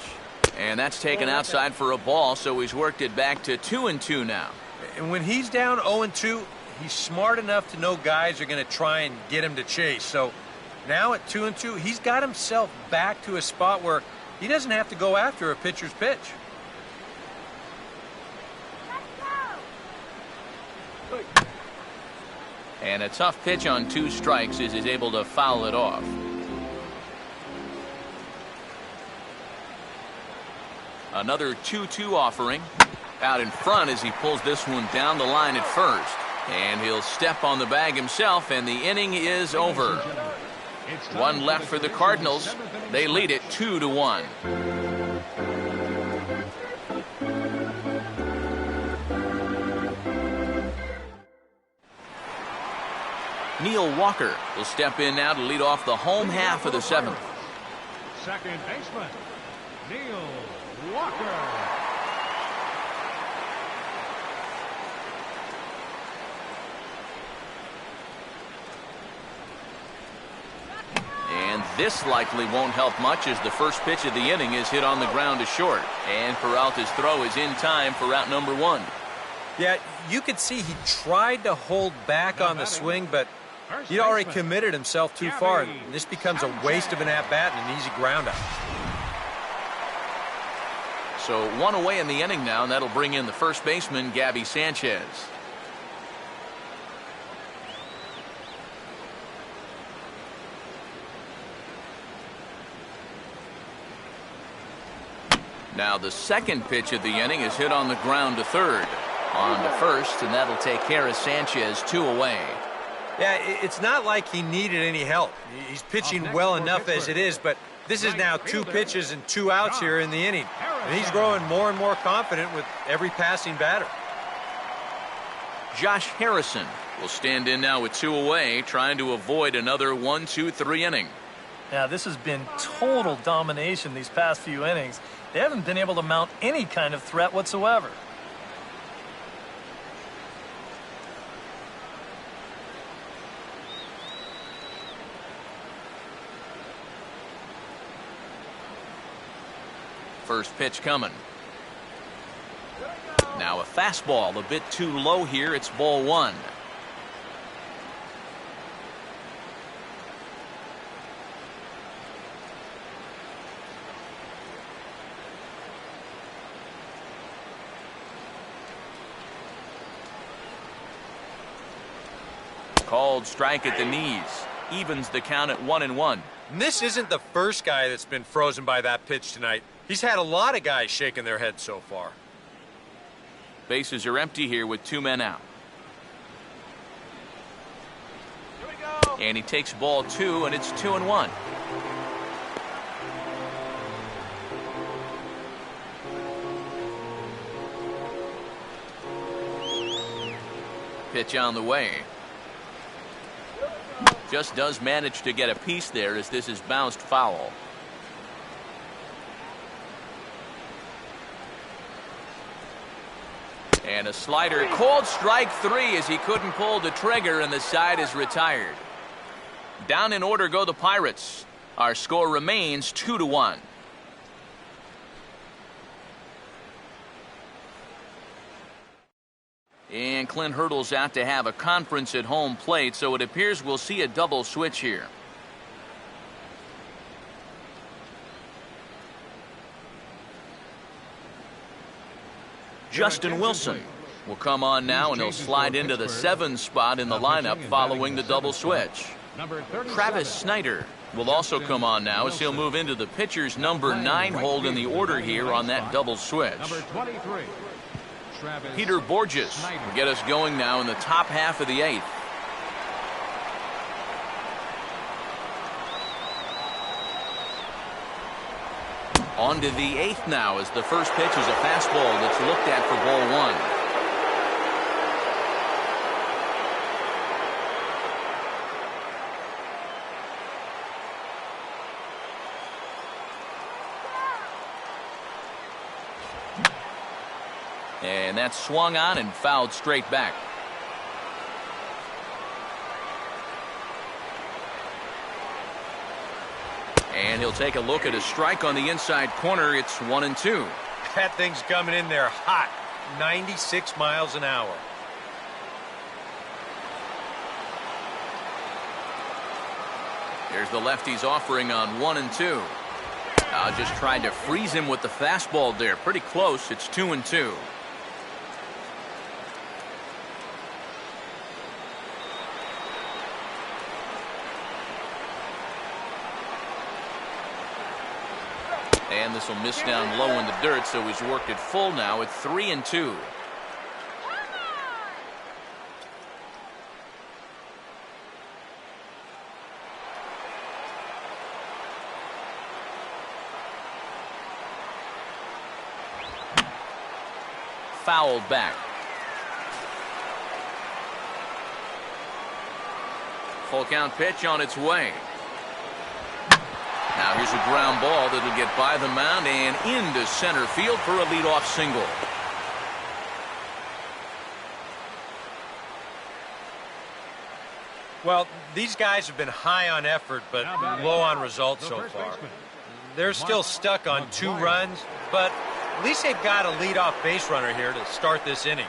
And that's taken outside for a ball, so he's worked it back to 2-2 now. And when he's down 0-2, he's smart enough to know guys are going to try and get him to chase. So now at 2-2, he's got himself back to a spot where he doesn't have to go after a pitcher's pitch. And a tough pitch on 2 strikes as he's able to foul it off. Another 2-2 offering. Out in front as he pulls this one down the line at first. And he'll step on the bag himself, and the inning is over. 1 left for the Cardinals. They lead it 2-1. Neil Walker will step in now to lead off the home half of the 7th. Second baseman, Neil Walker. And this likely won't help much as the first pitch of the inning is hit on the ground to short. And Peralta's throw is in time for out number 1. Yeah, you could see he tried to hold back on the swing, but he'd already committed himself too far. And this becomes a waste of an at-bat and an easy ground out. So 1 away in the inning now, and that'll bring in the first baseman, Gabby Sanchez. Now the second pitch of the inning is hit on the ground to third. On to first, and that'll take care of Sanchez, 2 away. Yeah, it's not like he needed any help. He's pitching well enough as it is, but this is now 2 pitches and 2 outs here in the inning. And he's growing more and more confident with every passing batter. Josh Harrison will stand in now with 2 away, trying to avoid another 1-2-3 inning. Now, this has been total domination these past few innings. They haven't been able to mount any kind of threat whatsoever. First pitch coming. Now a fastball a bit too low here. It's ball 1. Called strike at the knees. Evens the count at 1-1. And this isn't the first guy that's been frozen by that pitch tonight. He's had a lot of guys shaking their heads so far. Bases are empty here with 2 men out. Here we go. And he takes ball 2, and it's 2-1. Pitch on the way. Just does manage to get a piece there as this is bounced foul. And a slider called strike 3 as he couldn't pull the trigger, and the side is retired. Down in order go the Pirates. Our score remains 2-1. And Clint Hurdle's out to have a conference at home plate, so it appears we'll see a double switch here. Justin Wilson will come on now, and he'll slide into the 7 spot in the lineup following the double switch. Travis Snyder will also come on now as he'll move into the pitcher's number 9 hold in the order here on that double switch. Number 23. Peter Borges will get us going now in the top half of the 8th. On to the 8th now as the first pitch is a fastball that's looked at for ball 1. And that's swung on and fouled straight back. And he'll take a look at a strike on the inside corner. It's 1-2. That thing's coming in there hot. 96 miles an hour. There's the lefty's offering on 1-2. Just tried to freeze him with the fastball there. Pretty close. It's 2-2. And this will miss down low in the dirt, so he's worked it full now at 3-2. Fouled back. Full count pitch on its way. Now here's a ground ball that'll get by the mound and into center field for a leadoff single. Well, these guys have been high on effort but low on results so far. They're still stuck on 2 runs, but at least they've got a leadoff base runner here to start this inning.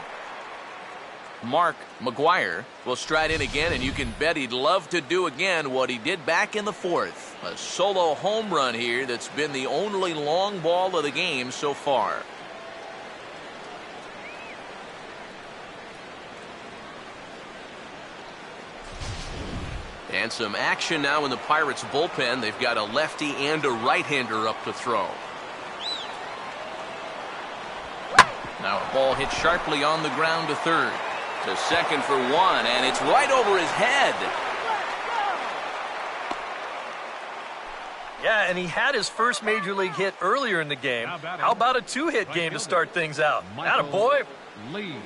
Mark McGuire will stride in again, and you can bet he'd love to do again what he did back in the 4th. A solo home run here that's been the only long ball of the game so far. And some action now in the Pirates bullpen. They've got a lefty and a right-hander up to throw. Now a ball hit sharply on the ground to third. To second for 1, and it's right over his head. Yeah, and he had his first major league hit earlier in the game. How about a 2-hit game to start things out? Attaboy. Lee.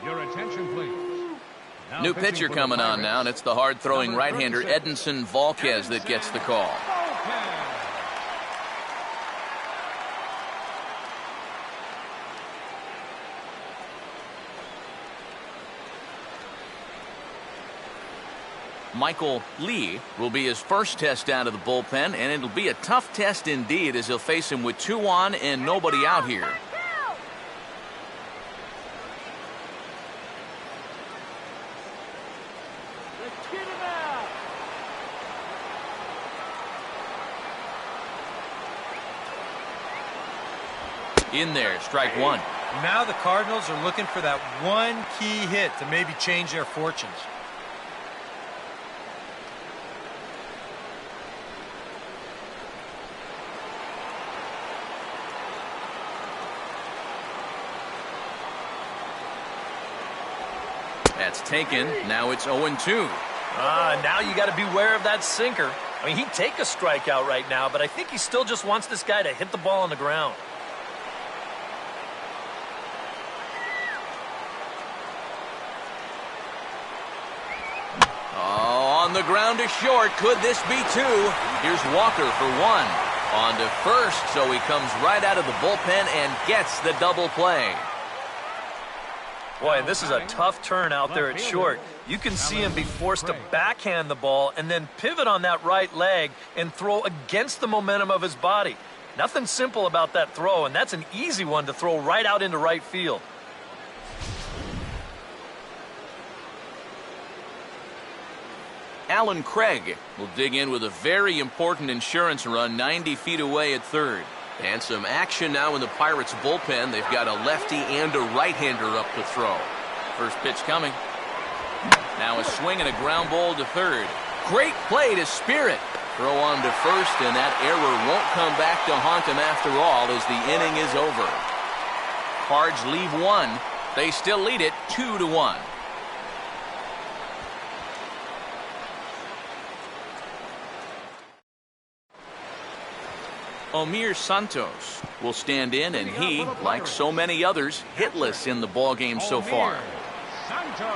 Your attention, please. Now New pitcher coming on now, and it's the hard-throwing right-hander Edinson Volquez that gets the call. Michael Lee will be his first test out of the bullpen, and it'll be a tough test indeed as he'll face him with 2 on and nobody out here. Let's get him out. In there, strike 1. Now the Cardinals are looking for that one key hit to maybe change their fortunes. That's taken. Now it's 0-2. Now you got to beware of that sinker. I mean, he'd take a strikeout right now, but I think he still just wants this guy to hit the ball on the ground. Oh, on the ground to short. Could this be two? Here's Walker for one. On to first, so he comes right out of the bullpen and gets the double play. Boy, and this is a tough turn out there at short. You can see him be forced to backhand the ball and then pivot on that right leg and throw against the momentum of his body. Nothing simple about that throw, and that's an easy one to throw right out into right field. Alan Craig will dig in with a very important insurance run 90 feet away at third. And some action now in the Pirates bullpen. They've got a lefty and a right-hander up to throw. First pitch coming. Now a swing and a ground ball to third. Great play to Spirit. Throw on to first, and that error won't come back to haunt him after all as the inning is over. Cards leave one. They still lead it 2-1. Omir Santos will stand in, and he, like so many others, hitless in the ballgame so far. Santos.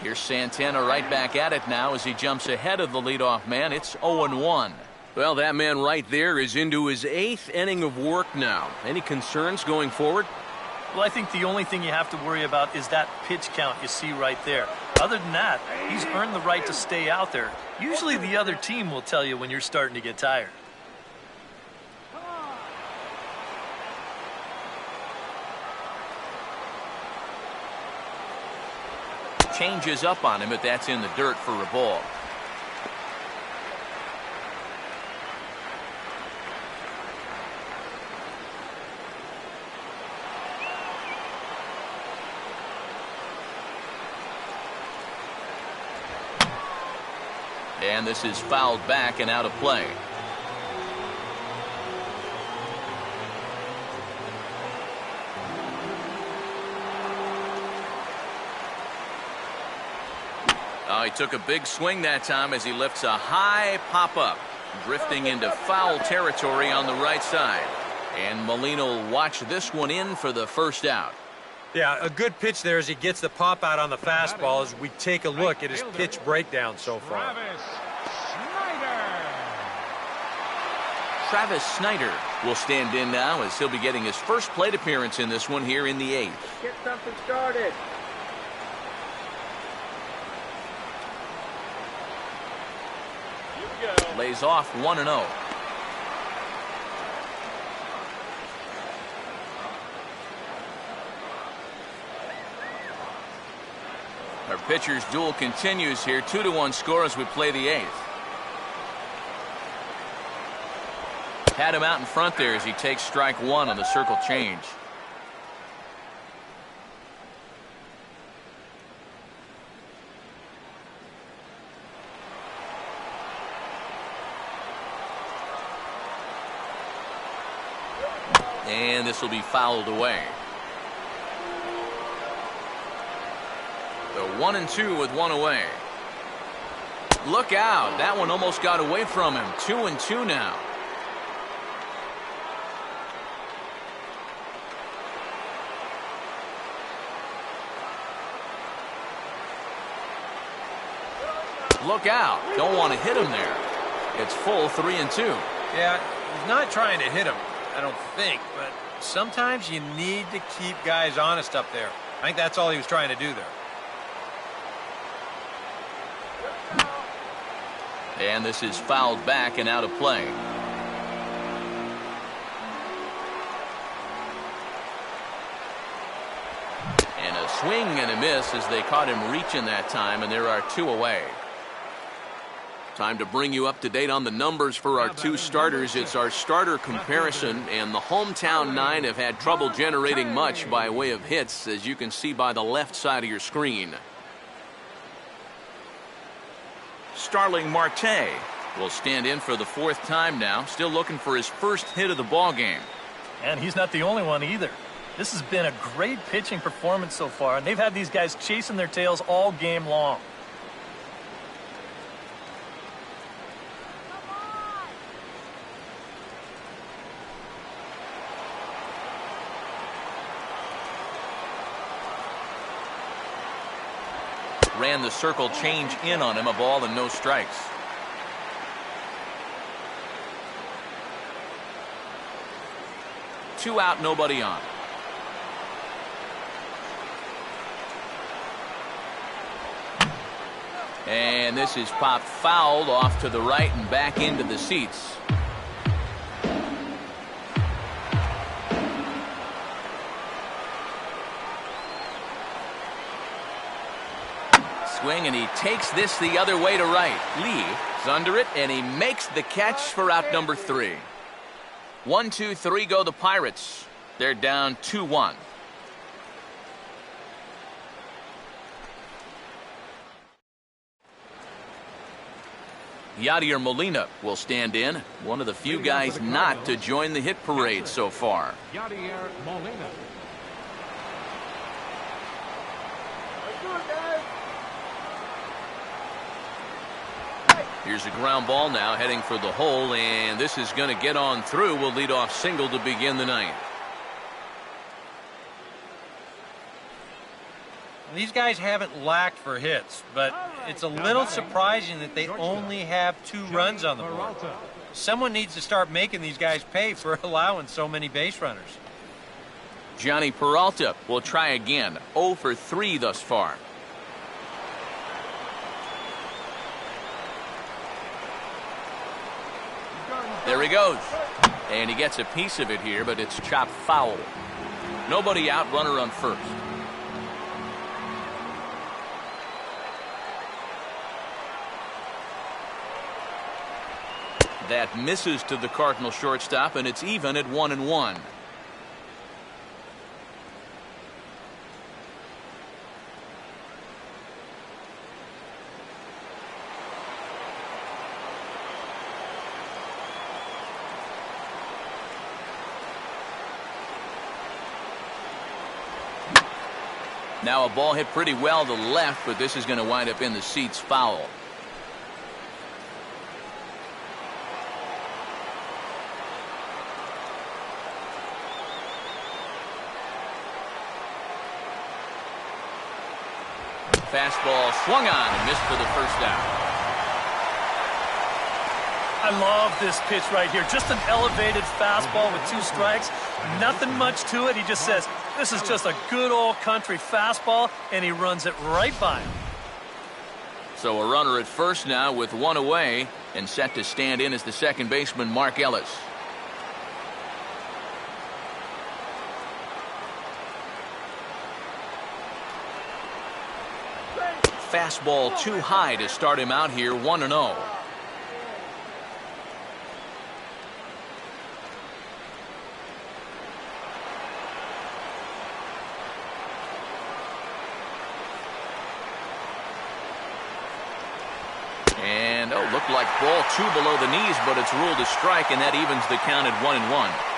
Here's Santana right back at it now as he jumps ahead of the leadoff man. It's 0-1. Well, that man right there is into his 8th inning of work now. Any concerns going forward? Well, I think the only thing you have to worry about is that pitch count you see right there. Other than that, he's earned the right to stay out there. Usually the other team will tell you when you're starting to get tired. Changes up on him, but that's in the dirt for a ball. And this is fouled back and out of play. He took a big swing that time as he lifts a high pop-up, drifting into foul territory on the right side. And Molina will watch this one in for the first out. Yeah, a good pitch there as he gets the pop out on the fastball as we take a look at his pitch breakdown so far. Travis Snyder will stand in now as he'll be getting his first plate appearance in this one here in the 8th. Get something started. Lays off 1-0. Our pitcher's duel continues here. 2-1 score as we play the 8th. Had him out in front there as he takes strike one on the circle change. And this will be fouled away. The 1-2 with one away. Look out. That one almost got away from him. 2-2 now. Look out. Don't want to hit him there. It's full 3-2. Yeah, he's not trying to hit him, I don't think, but sometimes you need to keep guys honest up there. I think that's all he was trying to do there. And this is fouled back and out of play. And a swing and a miss as they caught him reaching that time, and there are two away. Time to bring you up to date on the numbers for our two starters. It's our starter comparison, and the hometown nine have had trouble generating much by way of hits, as you can see by the left side of your screen. Starling Marte will stand in for the fourth time now, still looking for his first hit of the ball game. And he's not the only one either. This has been a great pitching performance so far, and they've had these guys chasing their tails all game long. Ran the circle change in on him, a ball and no strikes. Two out, nobody on. And this is popped fouled off to the right and back into the seats. Swing, and he takes this the other way to right. Lee is under it, and he makes the catch for out number 3. 1, 2, 3 go the Pirates. They're down 2-1. Yadier Molina will stand in, one of the few guys not to join the hit parade so far. Yadier Molina. Here's a ground ball now heading for the hole, and this is going to get on through. Will lead off single to begin the ninth. These guys haven't lacked for hits, but it's a little surprising that they only have 2 runs on the board. Someone needs to start making these guys pay for allowing so many base runners. Johnny Peralta will try again. 0 for 3 thus far. There he goes. And he gets a piece of it here, but it's chopped foul. Nobody out, runner on first. That misses to the Cardinal shortstop, and it's even at 1-1. Now a ball hit pretty well to the left, but this is going to wind up in the seats foul. Fastball swung on and missed for the first out. I love this pitch right here. Just an elevated fastball with 2 strikes. Nothing much to it. He just says, this is just a good old country fastball, and he runs it right by him. So a runner at first now with 1 away, and set to stand in as the second baseman, Mark Ellis. Fastball too high to start him out here, 1-0. And, looked like ball 2 below the knees, but it's ruled a strike, and that evens the count at 1-1.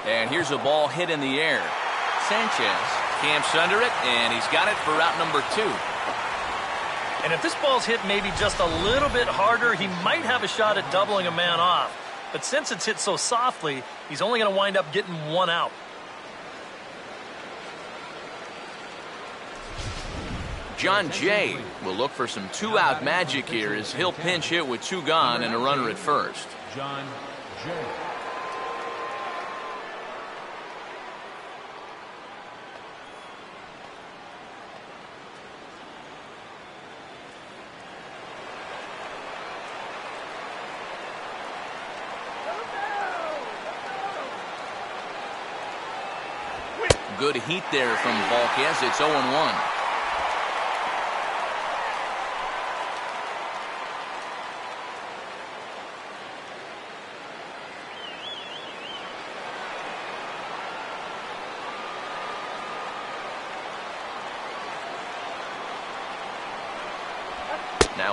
And here's a ball hit in the air. Sanchez camps under it, and he's got it for out number 2. And if this ball's hit maybe just a little bit harder, he might have a shot at doubling a man off. But since it's hit so softly, he's only going to wind up getting 1 out. John Jay will look for some 2-out magic here as he'll pinch hit with 2 gone and a runner at first. John Jay. Good heat there from Volquez. It's 0-1.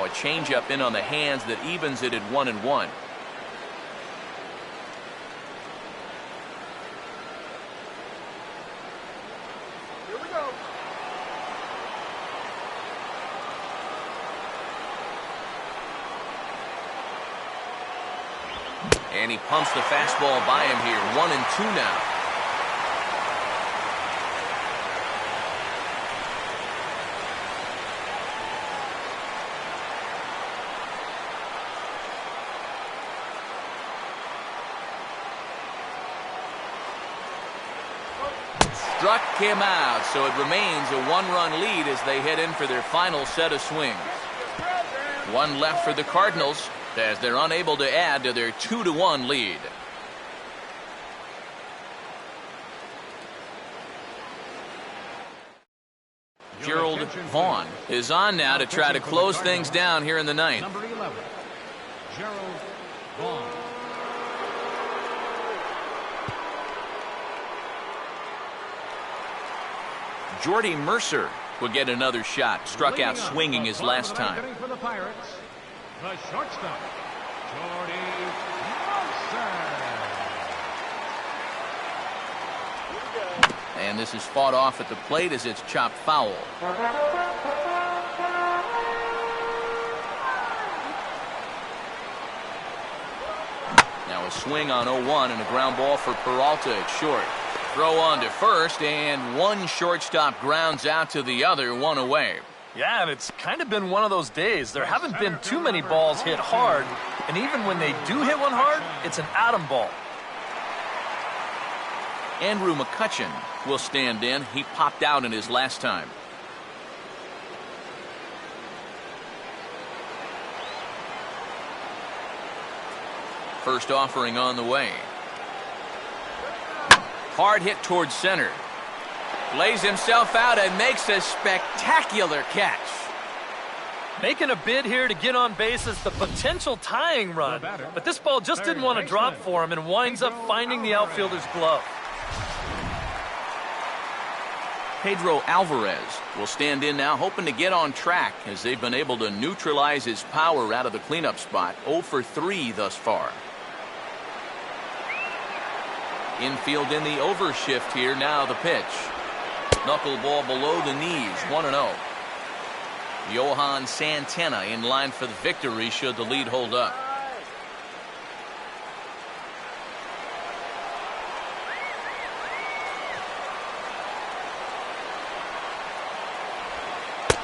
a changeup in on the hands that evens it at 1-1. Here we go. And he pumps the fastball by him here. 1-2 now. Struck him out, so it remains a one-run lead as they head in for their final set of swings. One left for the Cardinals as they're unable to add to their 2-1 lead. Gerald Vaughn is on now to try to close things down here in the ninth. Number 11, Gerald Vaughn. Jordy Mercer will get another shot. Struck out swinging his last time. For the Pirates, the shortstop, Jordy Mercer. And this is fought off at the plate as it's chopped foul. Now a swing on 0-1 and a ground ball for Peralta at short. Throw on to first, and one shortstop grounds out to the other, one away. Yeah, and it's kind of been one of those days. There haven't been too many balls hit hard, and even when they do hit one hard, it's an atom ball. Andrew McCutchen will stand in. He popped out in his last time. First offering on the way. Hard hit towards center. Lays himself out and makes a spectacular catch. Making a bid here to get on base is the potential tying run. But this ball just didn't want to drop for him and winds up finding the outfielder's glove. Pedro Alvarez will stand in now, hoping to get on track as they've been able to neutralize his power out of the cleanup spot. 0 for 3 thus far. Infield in the overshift here. Now the pitch. Knuckleball below the knees. 1-0. Johan Santana in line for the victory should the lead hold up.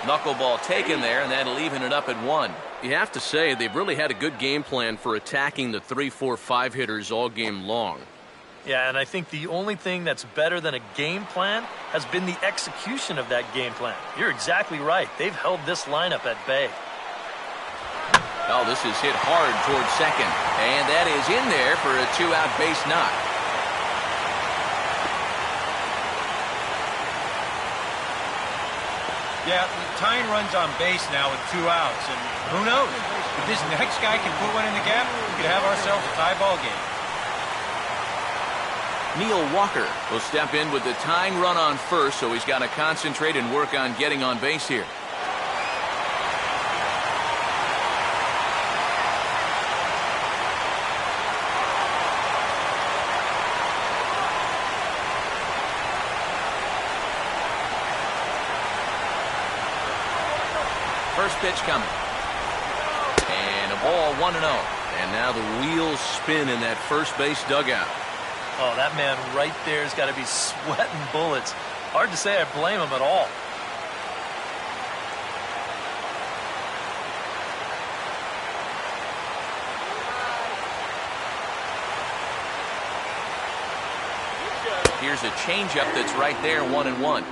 Knuckleball taken there, and that'll even it up at 1. You have to say they've really had a good game plan for attacking the 3, 4, 5 hitters all game long. Yeah, and I think the only thing that's better than a game plan has been the execution of that game plan. You're exactly right. They've held this lineup at bay. Oh, this is hit hard towards second, and that is in there for a 2-out base knock. Yeah, tying runs on base now with 2 outs, and who knows? If this next guy can put one in the gap, we could have ourselves a tie ball game. Neil Walker will step in with the tying run on first, so he's got to concentrate and work on getting on base here. First pitch coming. And a ball 1-0. And now the wheels spin in that first base dugout. Oh, that man right there has got to be sweating bullets. Hard to say I blame him at all. Here's a changeup that's right there, 1-1.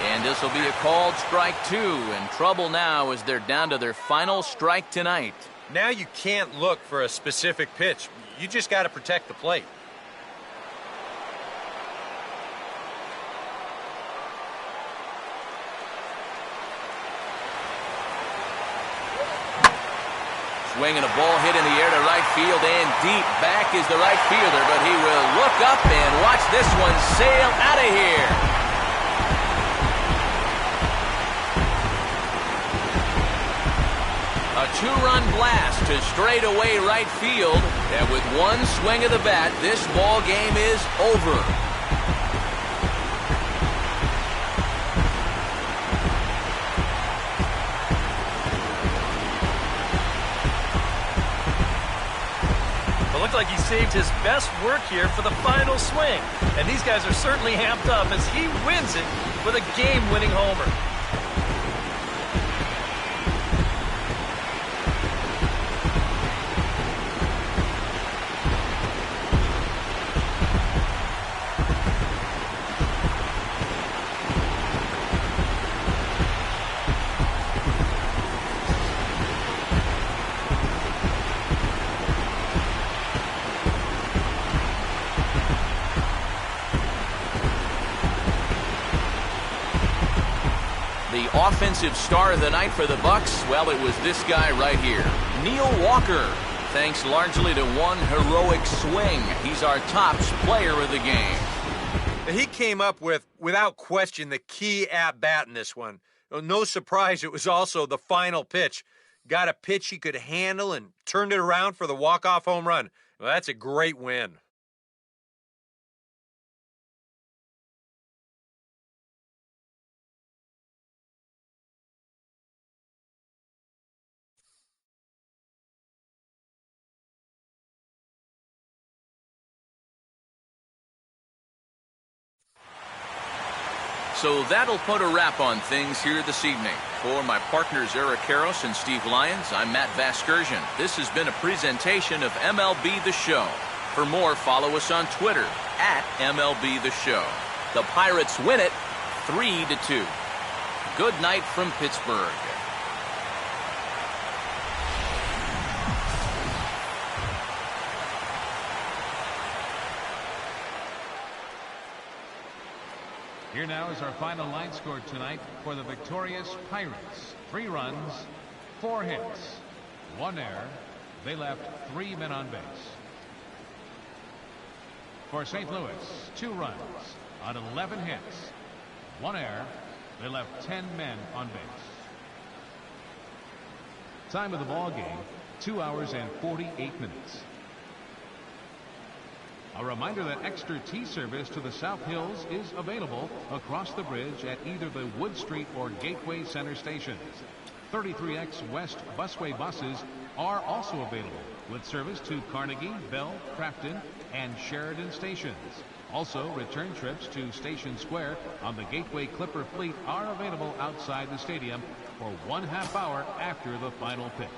And this will be a called strike 2, and trouble now as they're down to their final strike tonight. Now you can't look for a specific pitch. You just got to protect the plate. swing and a ball hit in the air to right field and deep. Back is the right fielder, but he will look up and watch this one sail out of here. A two-run blast to straightaway right field, and with one swing of the bat, this ball game is over. It looked like he saved his best work here for the final swing, and these guys are certainly amped up as he wins it with a game-winning homer. Offensive star of the night for the Bucks, well, it was this guy right here, Neil Walker. Thanks largely to one heroic swing. He's our top player of the game. He came up with, without question, the key at-bat in this one. No surprise, it was also the final pitch. Got a pitch he could handle and turned it around for the walk-off home run. Well, that's a great win. So that'll put a wrap on things here this evening. For my partners Eric Karros and Steve Lyons, I'm Matt Vasgersian. This has been a presentation of MLB The Show. For more, follow us on Twitter at MLB The Show. The Pirates win it 3-2. Good night from Pittsburgh. Here now is our final line score tonight for the victorious Pirates. 3 runs, 4 hits, 1 error. They left 3 men on base. For St. Louis, 2 runs on 11 hits, 1 error. They left 10 men on base. Time of the ball game, 2 hours and 48 minutes. A reminder that extra tea service to the South Hills is available across the bridge at either the Wood Street or Gateway Center stations. 33X West busway buses are also available with service to Carnegie, Bell, Crafton, and Sheridan stations. Also, return trips to Station Square on the Gateway Clipper fleet are available outside the stadium for 1/2 hour after the final pitch.